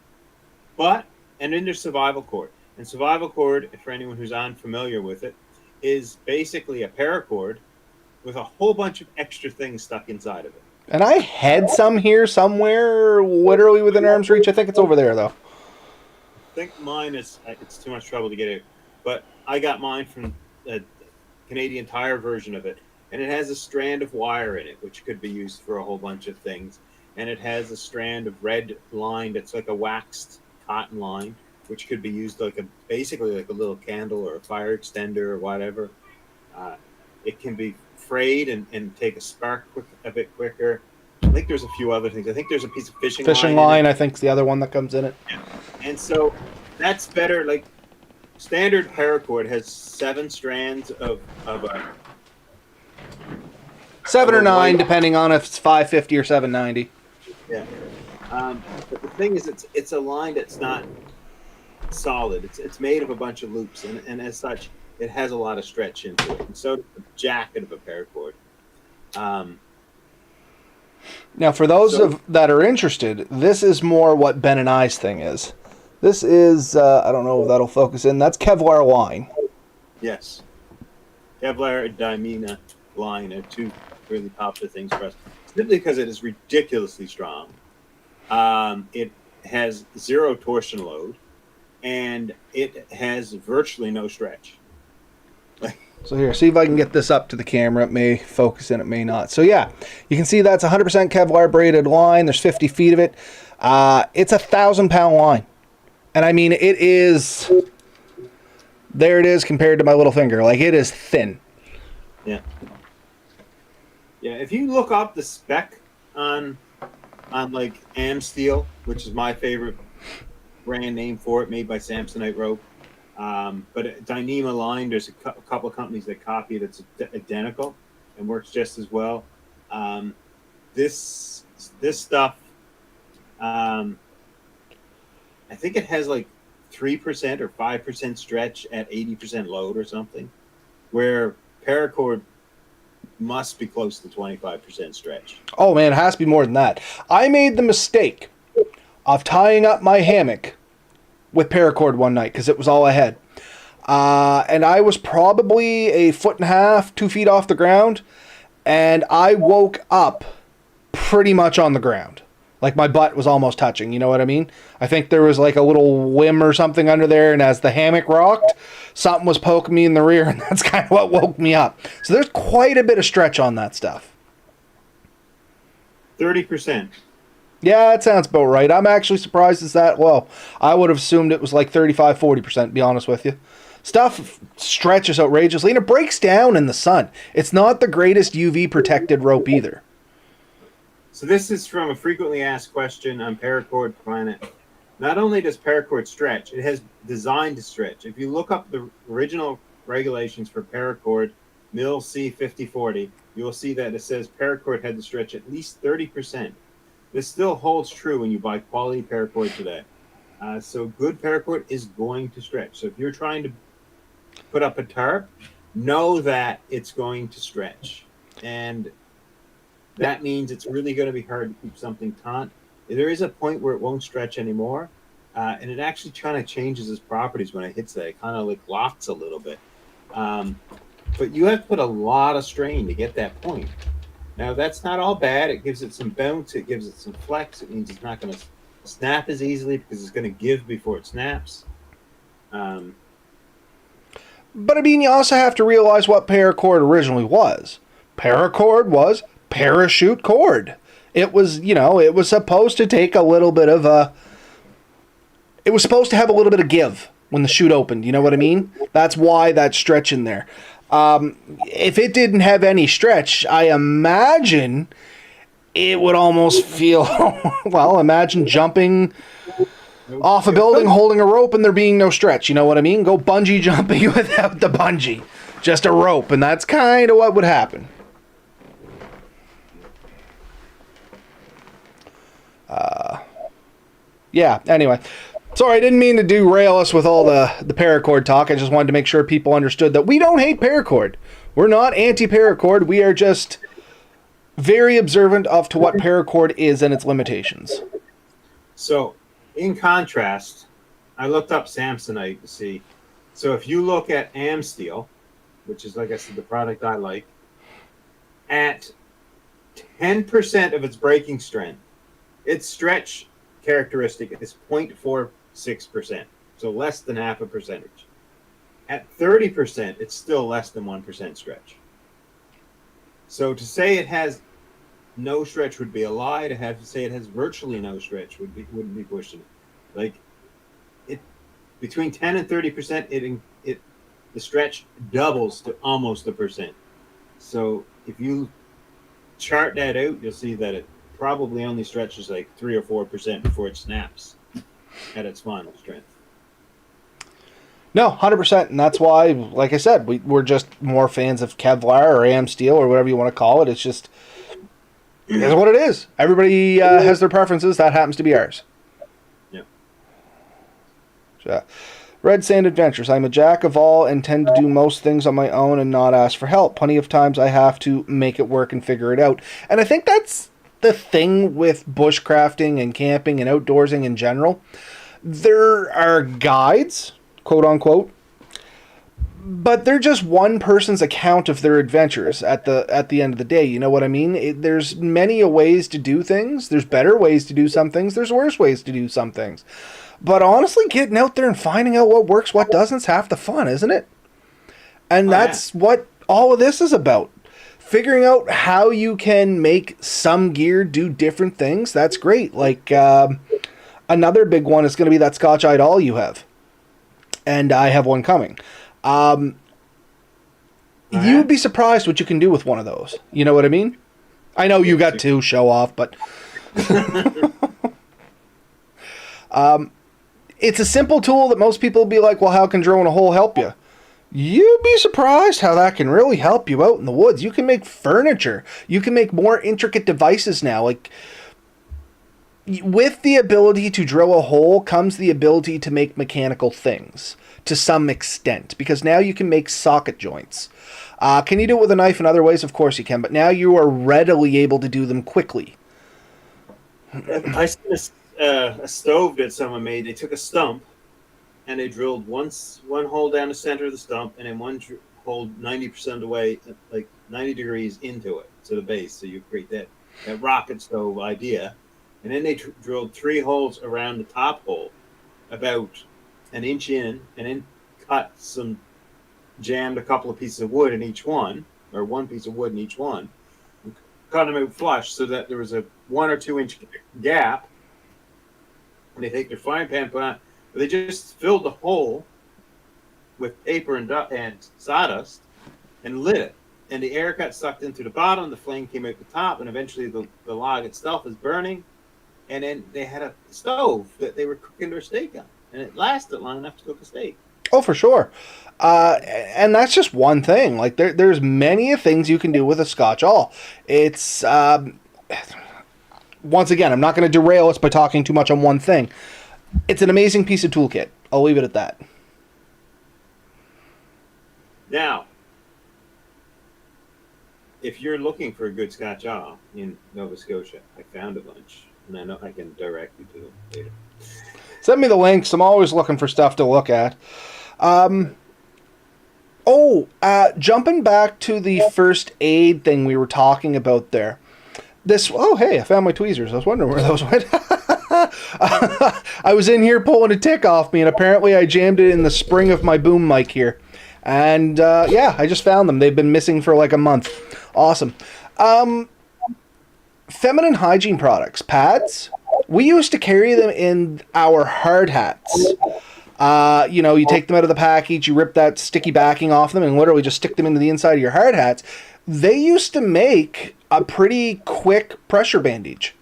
then there's survival cord. And survival cord, for anyone who's unfamiliar with it, is basically a paracord with a whole bunch of extra things stuck inside of it. And I had some here somewhere, literally within arm's reach. I think it's over there, though. I think mine it's too much trouble to get it. But I got mine from a Canadian Tire version of it. And it has a strand of wire in it, which could be used for a whole bunch of things. And it has a strand of red line that's like a waxed cotton line, which could be used basically like a little candle or a fire extender or whatever. It can be frayed and take a spark a bit quicker. I think there's a few other things. I think there's a piece of fishing line. I think, is the other one that comes in it. Yeah. And so that's better. Like standard paracord has 7 strands of 7 or 9, depending on if it's 550 or 790. Yeah. But the thing is, it's a line that's not solid. It's made of a bunch of loops, and as such, it has a lot of stretch into it. And so does the jacket of a paracord. Now, for those that are interested, this is more what Ben and I's thing is. This is, I don't know if that'll focus in, that's Kevlar line. Yes. Kevlar and Dyneema line are two really popular things for us. Simply because it is ridiculously strong. It has 0 torsion load, and it has virtually no stretch. So here, see if I can get this up to the camera. It may focus in, it may not. So yeah, you can see that's 100% Kevlar braided line. There's 50 feet of it. It's a 1,000-pound line. And I mean, it is, there it is compared to my little finger. Like, it is thin. Yeah. Yeah, if you look up the spec on like Amsteel, which is my favorite brand name for it, made by Samsonite Rope. But Dyneema line, there's a couple of companies that copy it. It's identical and works just as well. This stuff, I think it has like 3% or 5% stretch at 80% load or something, where paracord must be close to 25% stretch. Oh man, it has to be more than that. I made the mistake of tying up my hammock with paracord one night because it was all I had. And I was probably 1.5 feet, 2 feet off the ground, and I woke up pretty much on the ground. Like my butt was almost touching, you know what I mean? I think there was like a little whim or something under there, and as the hammock rocked, something was poking me in the rear, and that's kind of what woke me up. So there's quite a bit of stretch on that stuff. 30%. Yeah, that sounds about right. I'm actually surprised it's that low. I would have assumed it was like 35, 40%, to be honest with you. Stuff stretches outrageously and it breaks down in the sun. It's not the greatest UV protected rope either. So this is from a frequently asked question on Paracord Planet. Not only does paracord stretch, it has designed to stretch. If you look up the original regulations for paracord MIL C5040, you will see that it says paracord had to stretch at least 30%. This still holds true when you buy quality paracord today. So good paracord is going to stretch. So if you're trying to put up a tarp, know that it's going to stretch. And that means it's really going to be hard to keep something taut. There is a point where it won't stretch anymore, and it actually kind of changes its properties when it hits that. It kind of like locks a little bit. But you have to put a lot of strain to get that point. Now, that's not all bad. It gives it some bounce. It gives it some flex. It means it's not going to snap as easily because it's going to give before it snaps. But I mean, you also have to realize what paracord originally was. Paracord was parachute cord. It was, it was supposed to take a little bit of a. It was supposed to have a little bit of give when the chute opened. You know what I mean? That's why that stretch in there. If it didn't have any stretch, I imagine it would almost feel. Well, imagine jumping off a building holding a rope and there being no stretch. You know what I mean? Go bungee jumping without the bungee. Just a rope. And that's kind of what would happen. Yeah, anyway. Sorry, I didn't mean to derail us with all the paracord talk. I just wanted to make sure people understood that we don't hate paracord. We're not anti-paracord. We are just very observant of to what paracord is and its limitations. So, in contrast, I looked up Samsonite to see. So if you look at Amsteel, which is, like I said, the product I like, at 10% of its breaking strength, its stretch characteristic is 0.46%, so less than half a percentage. At 30%, it's still less than 1% stretch. So to say it has no stretch would be a lie. To have to say it has virtually no stretch wouldn't be pushing it. Like it between 10 and 30%, the stretch doubles to almost 1%. So if you chart that out, you'll see that it probably only stretches like 3 or 4% before it snaps at its final strength. No, 100%. And that's why, like I said, we're just more fans of Kevlar or Amsteel or whatever you want to call it. It's just, it's what it is. Everybody has their preferences. That happens to be ours. Yeah. So, Red Sand Adventures. I'm a jack of all and tend to do most things on my own and not ask for help. Plenty of times I have to make it work and figure it out. And I think that's the thing with bushcrafting and camping and outdoorsing in general. There are guides, quote unquote, but they're just one person's account of their adventures at the end of the day. You know what I mean? There's many ways to do things. There's better ways to do some things. There's worse ways to do some things. But honestly, getting out there and finding out what works, what doesn't, is half the fun, isn't it? And that's what all of this is about. Figuring out how you can make some gear do different things, that's great. Like, another big one is going to be that Scotch-eyed awl you have. And I have one coming. You would be surprised what you can do with one of those. You know what I mean? I know you got two, show off, but... it's a simple tool that most people will be like, well, how can drilling a hole help you? You'd be surprised how that can really help you out in the woods. You can make furniture. You can make more intricate devices now. Like, with the ability to drill a hole comes the ability to make mechanical things to some extent, because now you can make socket joints. Can you do it with a knife in other ways? Of course you can, but now you are readily able to do them quickly. I seen a stove that someone made. They took a stump and they drilled one hole down the center of the stump and then one hole 90% of the way, like 90 degrees into it, to the base. So you create that rocket stove idea. And then they drilled 3 holes around the top hole, about an inch in, and then jammed a couple of pieces of wood in each one, or one piece of wood in each one, cut them out flush so that there was a 1 or 2 inch gap. And they take their frying pan, put on, but they just filled the hole with paper and sawdust and lit it. And the air got sucked into the bottom, the flame came out the top, and eventually the log itself is burning. And then they had a stove that they were cooking their steak on. And it lasted long enough to cook a steak. Oh, for sure. And that's just one thing. Like there's many things you can do with a Scotch All. It's once again, I'm not going to derail us by talking too much on one thing. It's an amazing piece of toolkit. I'll leave it at that. Now, if you're looking for a good Scotch All in Nova Scotia, I found a bunch, and I know I can direct you to them later. Send me the links. I'm always looking for stuff to look at. Jumping back to the first aid thing we were talking about there. Hey, I found my tweezers. I was wondering where those went. I was in here pulling a tick off me, and apparently I jammed it in the spring of my boom mic here. And, I just found them. They've been missing for like a month. Awesome. Feminine hygiene products. Pads. We used to carry them in our hard hats. You take them out of the package, you rip that sticky backing off them, and literally just stick them into the inside of your hard hats. They used to make a pretty quick pressure bandage.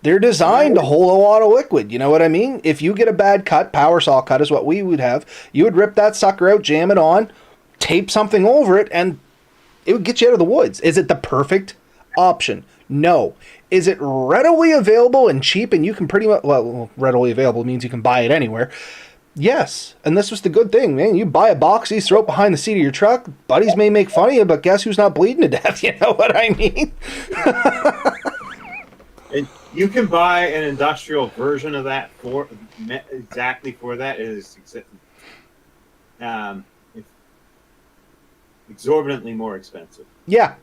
They're designed to hold a lot of liquid, you know what I mean? If you get a bad cut, power saw cut is what we would have, you would rip that sucker out, jam it on, tape something over it, and it would get you out of the woods. Is it the perfect option? No. Is it readily available and cheap and you can pretty much, readily available means you can buy it anywhere. Yes, and this was the good thing, man. You buy a box, you throw it behind the seat of your truck. Buddies may make fun of you, but guess who's not bleeding to death? You know what I mean? And you can buy an industrial version of that for exactly for that. It is exorbitantly more expensive. Yeah,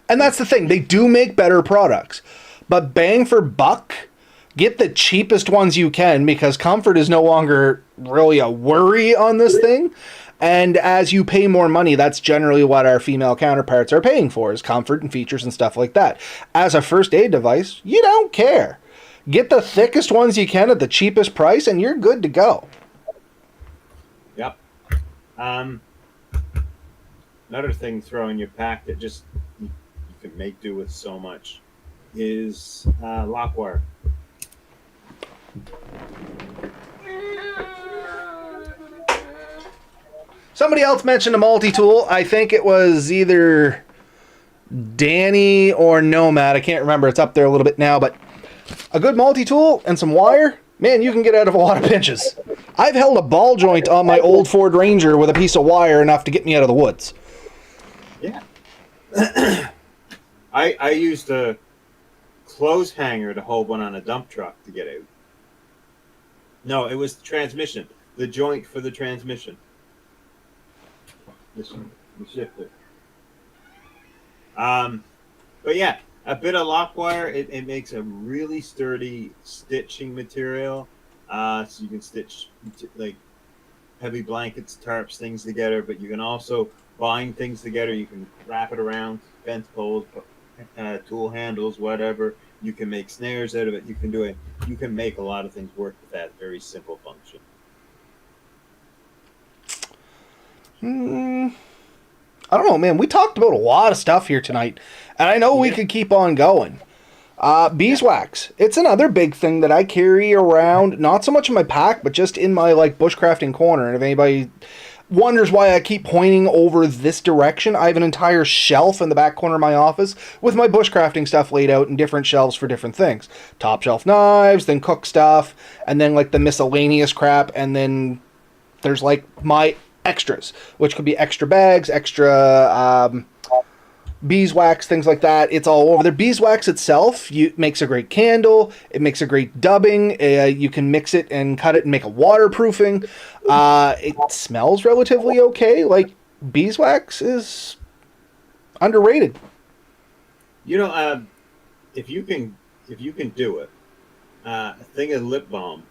and that's the thing. They do make better products, but bang for buck, get the cheapest ones you can because comfort is no longer really a worry on this thing. And as you pay more money, that's generally what our female counterparts are paying for, is comfort and features and stuff like that. As a first aid device, you don't care. Get the thickest ones you can at the cheapest price and you're good to go. Yep. Another thing throw in your pack that just you can make do with so much is lock wire. Somebody else mentioned a multi-tool. I think it was either Danny or Nomad. I can't remember. It's up there a little bit now, but a good multi-tool and some wire, man, you can get out of a lot of pinches. I've held a ball joint on my old Ford Ranger with a piece of wire enough to get me out of the woods. Yeah. I used a clothes hanger to hold one on a dump truck to get out. No, it was the transmission. The joint for the transmission. The shifter. But yeah, a bit of lock wire, it makes a really sturdy stitching material. So you can stitch like heavy blankets, tarps, things together, but you can also bind things together. You can wrap it around fence poles, tool handles, whatever. You can make snares out of it. You can make a lot of things work with that very simple function. I don't know, man. We talked about a lot of stuff here tonight, and I know we could keep on going. Beeswax. It's another big thing that I carry around, not so much in my pack, but just in my bushcrafting corner. And if anybody wonders why I keep pointing over this direction, I have an entire shelf in the back corner of my office with my bushcrafting stuff laid out in different shelves for different things. Top shelf knives, then cook stuff, and then the miscellaneous crap, and then there's my extras, which could be extra bags, extra beeswax, things like that. It's all over there. Beeswax itself makes a great candle. It makes a great dubbing. You can mix it and cut it and make a waterproofing. It smells relatively okay. Beeswax is underrated. If you can do it, a thing of lip balm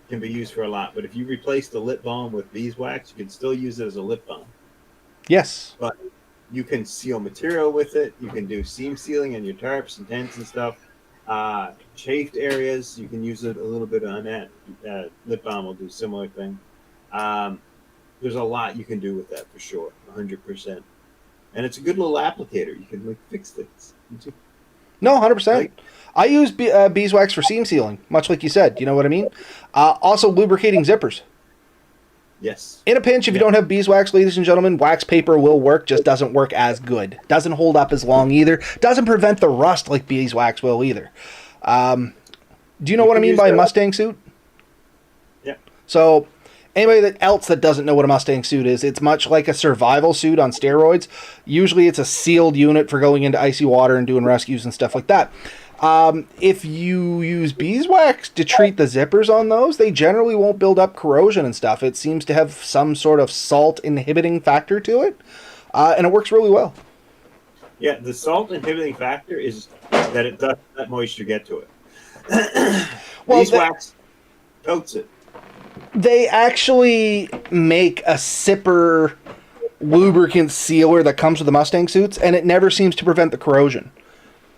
can be used for a lot. But if you replace the lip balm with beeswax, you can still use it as a lip balm. Yes. But You can seal material with it. You can do seam sealing in your tarps and tents and stuff. Chafed areas, you can use it a little bit on that. Lip balm will do a similar thing. Um, there's a lot you can do with that for sure, 100%. And it's a good little applicator. You can like fix things. No, 100%. Like, I use beeswax for seam sealing, much like you said. You know what I mean? Also, lubricating zippers. yes. In a pinch, if you don't have beeswax, ladies and gentlemen, wax paper will work, just doesn't work as good. Doesn't hold up as long either. Doesn't prevent the rust like beeswax will either. Do you know what I mean by a Mustang suit? Yeah. So, anybody else that doesn't know what a Mustang suit is, it's much like a survival suit on steroids. Usually it's a sealed unit for going into icy water and doing rescues and stuff like that. If you use beeswax to treat the zippers on those, they generally won't build up corrosion and stuff. It seems to have some sort of salt inhibiting factor to it, and it works really well. Yeah, the salt inhibiting factor is that it doesn't let moisture get to it. Well, Beeswax coats it. They actually make a sipper lubricant sealer that comes with the Mustang suits, and it never seems to prevent the corrosion.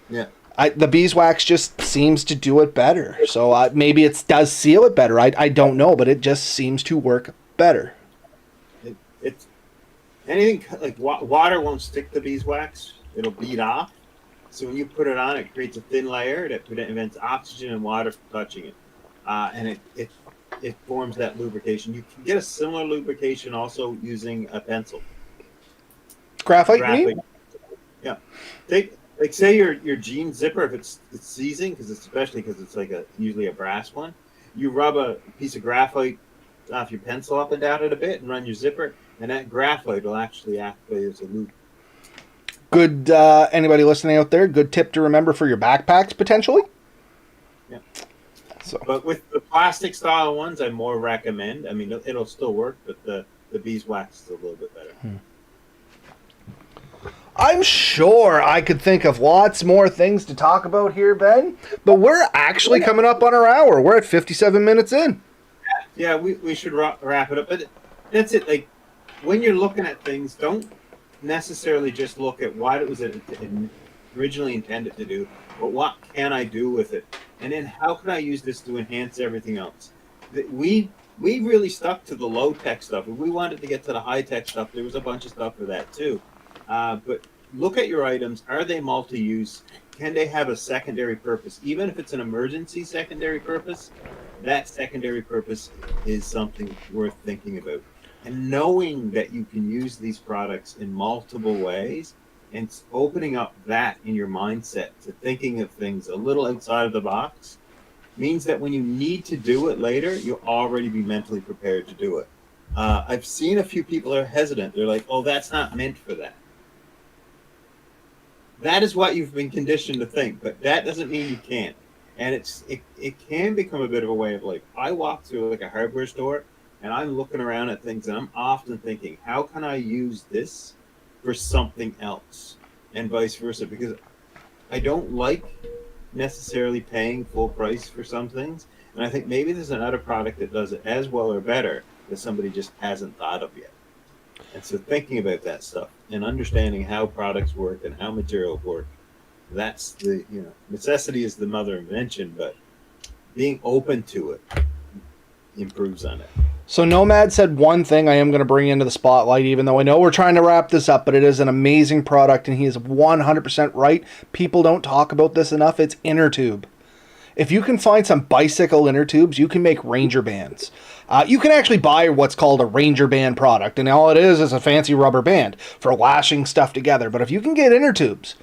Yeah. The beeswax just seems to do it better. So maybe it does seal it better. I don't know, but it just seems to work better. It's anything like water won't stick to beeswax. It'll bead off. So when you put it on, it creates a thin layer that prevents oxygen and water from touching it. And it forms that lubrication. You can get a similar lubrication also using a pencil. Graphite, you mean? Yeah. Like say your jean zipper, if it's seizing, especially because it's like usually a brass one, you rub a piece of graphite off your pencil up and down it a bit and run your zipper, and that graphite will actually activate as a lube. Good, anybody listening out there, good tip to remember for your backpacks, potentially. Yeah. So. But with the plastic style ones, I more recommend. I mean, it'll still work, but the beeswax is a little bit better. I'm sure I could think of lots more things to talk about here, Ben, but we're actually coming up on our hour. We're at 57 minutes in. Yeah, we should wrap it up. But that's it. Like, when you're looking at things, don't necessarily just look at what it was originally intended to do, but what can I do with it? And then how can I use this to enhance everything else? We really stuck to the low-tech stuff. If we wanted to get to the high-tech stuff, there was a bunch of stuff for that too. But look at your items. Are they multi-use? Can they have a secondary purpose? Even if it's an emergency secondary purpose, that secondary purpose is something worth thinking about. And knowing that you can use these products in multiple ways and opening up that in your mindset to thinking of things a little outside of the box means that when you need to do it later, you'll already be mentally prepared to do it. I've seen a few people are hesitant. They're like, oh, that's not meant for that. That is what you've been conditioned to think, but that doesn't mean you can't. And it can become a bit of a way of like, I walk through like a hardware store and I'm looking around at things and I'm often thinking, how can I use this for something else? And vice versa, because I don't like necessarily paying full price for some things. And I think maybe there's another product that does it as well or better that somebody just hasn't thought of yet. And so thinking about that stuff and understanding how products work and how materials work, that's the, necessity is the mother of invention, but being open to it improves on it. So Nomad said one thing I am going to bring into the spotlight, even though I know we're trying to wrap this up, but it is an amazing product, and he is 100% right. People don't talk about this enough. It's inner tube. If you can find some bicycle inner tubes, you can make Ranger bands. You can actually buy what's called a Ranger band product, and all it is a fancy rubber band for lashing stuff together. But if you can get inner tubes,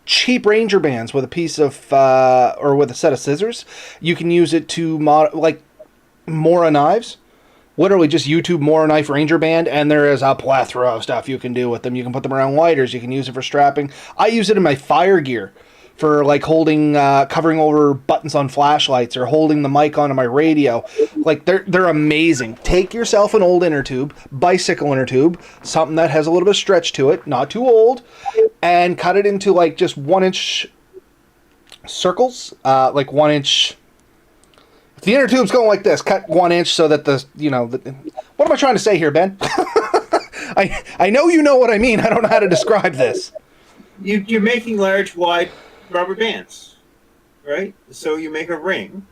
cheap Ranger bands with a piece of, or with a set of scissors, you can use it to, like Mora knives. Literally just YouTube Mora knife Ranger band, and there is a plethora of stuff you can do with them. You can put them around lighters. You can use it for strapping. I use it in my fire gear for like holding, covering over buttons on flashlights or holding the mic onto my radio. Like they're amazing. Take yourself an old inner tube, bicycle inner tube, something that has a little bit of stretch to it, not too old, and cut it into like just 1-inch circles, like 1-inch. If the inner tube's going like this, cut 1 inch so that what am I trying to say here, Ben? I know you know what I mean. I don't know how to describe this. You're making large, wide rubber bands, right? So you make a ring,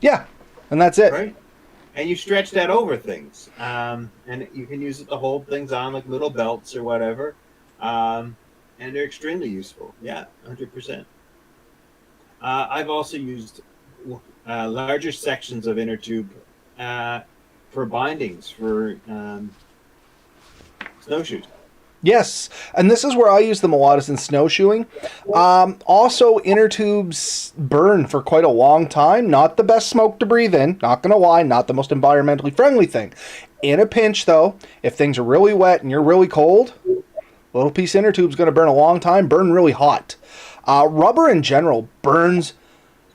Yeah, and that's it. right? And you stretch that over things, and you can use it to hold things on, like little belts or whatever. Um, and they're extremely useful. Yeah, 100%. I've also used larger sections of inner tube uh, for bindings for snowshoes. Yes, and this is where I use them a lot is in snowshoeing. Also, inner tubes burn for quite a long time. Not the best smoke to breathe in. Not gonna lie, not the most environmentally friendly thing. In a pinch, though, if things are really wet and you're really cold, a little piece of inner tube's gonna burn a long time. Burn really hot. Rubber in general burns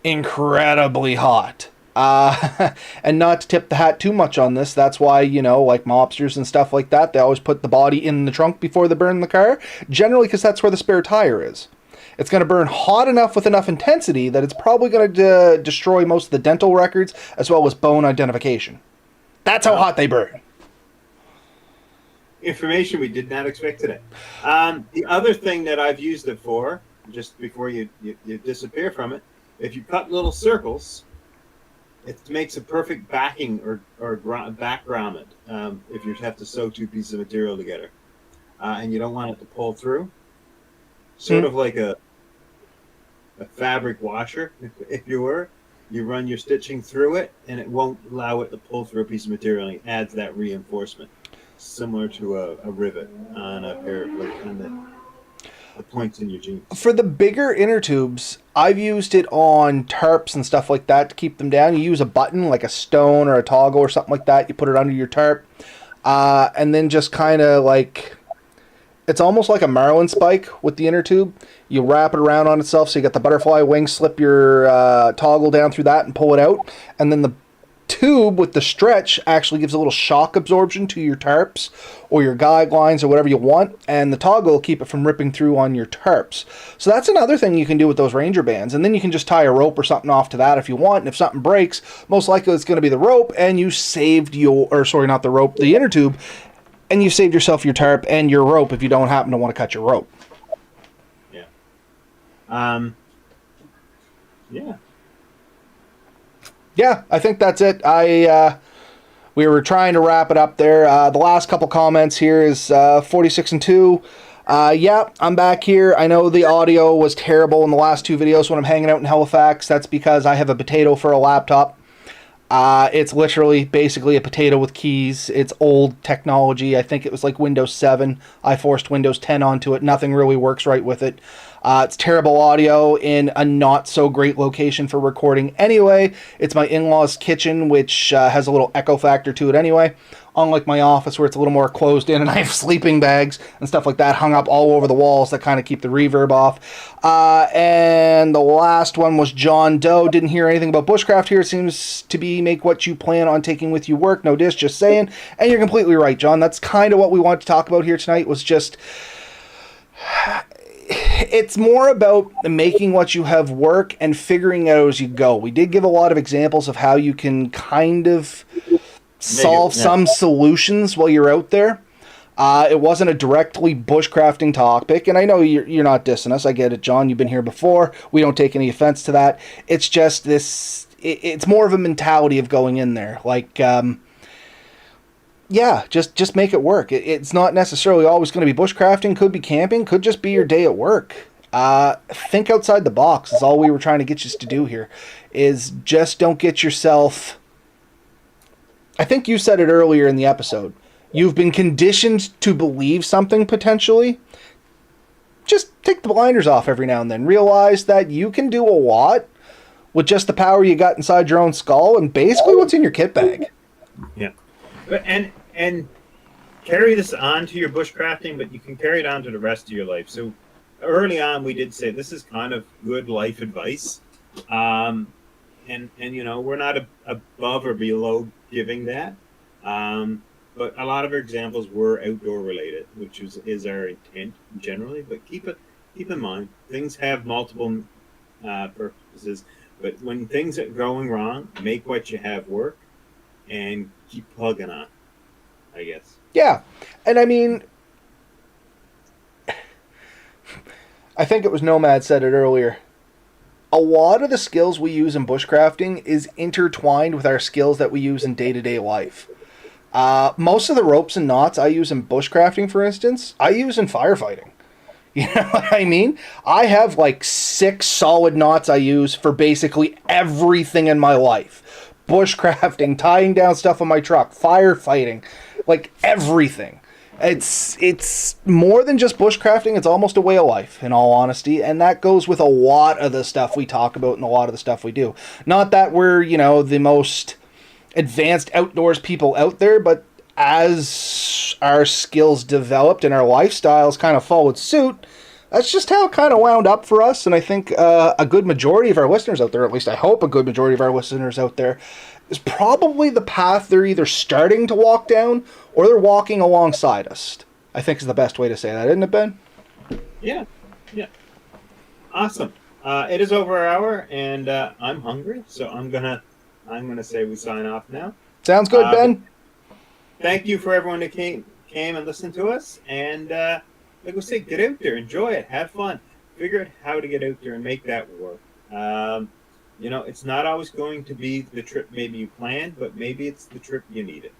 incredibly hot. And not to tip the hat too much on this, that's why, like mobsters and stuff like that, they always put the body in the trunk before they burn the car. Generally, because that's where the spare tire is. It's going to burn hot enough with enough intensity that it's probably going to destroy most of the dental records as well as bone identification. That's how hot they burn. Information we did not expect today. The other thing that I've used it for, just before you disappear from it, if you cut little circles, it makes a perfect backing or back grommet if you have to sew two pieces of material together, and you don't want it to pull through. Sort of like a fabric washer, if you were. You run your stitching through it, and it won't allow it to pull through a piece of material, and it adds that reinforcement, similar to a rivet on a pair of on the points in your jeans. For the bigger inner tubes, I've used it on tarps and stuff like that to keep them down. You use a button, like a stone or a toggle or something like that. You put it under your tarp, and then just kind of like, it's almost like a marlin spike with the inner tube. You wrap it around on itself, so you got the butterfly wing, slip your toggle down through that and pull it out. And then the tube with the stretch actually gives a little shock absorption to your tarps or your guide lines or whatever you want, and the toggle will keep it from ripping through on your tarps. So that's another thing you can do with those Ranger bands, and then you can just tie a rope or something off to that if you want, and if something breaks, most likely it's going to be the rope, and you saved not the rope, the inner tube, and you saved yourself your tarp and your rope if you don't happen to want to cut your rope. Yeah. Yeah. Yeah, I think that's it. We were trying to wrap it up there. The last couple comments here is 46 and 2. Yeah, I'm back here. I know the audio was terrible in the last two videos when I'm hanging out in Halifax. That's because I have a potato for a laptop. It's literally basically a potato with keys. It's old technology. I think it was like Windows 7. I forced Windows 10 onto it. Nothing really works right with it. It's terrible audio in a not so great location for recording anyway. It's my in-laws' kitchen, which has a little echo factor to it anyway. Unlike my office where it's a little more closed in and I have sleeping bags and stuff like that hung up all over the walls that kind of keep the reverb off. And the last one was John Doe. Didn't hear anything about Bushcraft here. It seems to be make what you plan on taking with you work. No dish, just saying. And you're completely right, John. That's kind of what we wanted to talk about here tonight was just... It's more about making what you have work and figuring out as you go. We did give a lot of examples of how you can kind of solve some solutions while you're out there. It wasn't a directly bushcrafting topic, and I know you're not dissing us. I get it, John. You've been here before. We don't take any offense to that. It's just this... It's more of a mentality of going in there. Like... yeah, just make it work. It's not necessarily always going to be bushcrafting. Could be camping. Could just be your day at work. Think outside the box is all we were trying to get you to do here. Is just don't get yourself... I think you said it earlier in the episode. You've been conditioned to believe something potentially. Just take the blinders off every now and then. Realize that you can do a lot with just the power you got inside your own skull and basically what's in your kit bag. Yeah. And carry this on to your bushcrafting, but you can carry it on to the rest of your life. So early on, we did say this is kind of good life advice. And we're not above or below giving that. But a lot of our examples were outdoor related, which is our intent generally. But keep in mind, things have multiple purposes. But when things are going wrong, make what you have work and keep plugging on. I guess. Yeah. And I mean, I think it was Nomad said it earlier. A lot of the skills we use in bushcrafting is intertwined with our skills that we use in day-to-day life. Most of the ropes and knots I use in bushcrafting, for instance, I use in firefighting. You know what I mean? I have like 6 solid knots I use for basically everything in my life. Bushcrafting, tying down stuff on my truck, firefighting, like everything. It's more than just bushcrafting, it's almost a way of life, in all honesty, and that goes with a lot of the stuff we talk about and a lot of the stuff we do. Not that we're, the most advanced outdoors people out there, but as our skills developed and our lifestyles kind of followed suit, that's just how it kind of wound up for us. And I think a good majority of our listeners out there, at least I hope a good majority of our listeners out there, is probably the path they're either starting to walk down or they're walking alongside us. I think is the best way to say that, isn't it, Ben? Yeah, yeah, awesome. It is over our hour, and I'm hungry, so I'm gonna say we sign off now. Sounds good, Ben. Thank you for everyone that came and listened to us, and like we say, get out there, enjoy it, have fun, figure out how to get out there and make that work. It's not always going to be the trip maybe you planned, but maybe it's the trip you needed.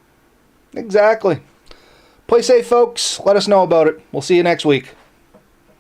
Exactly. Play safe, folks. Let us know about it. We'll see you next week.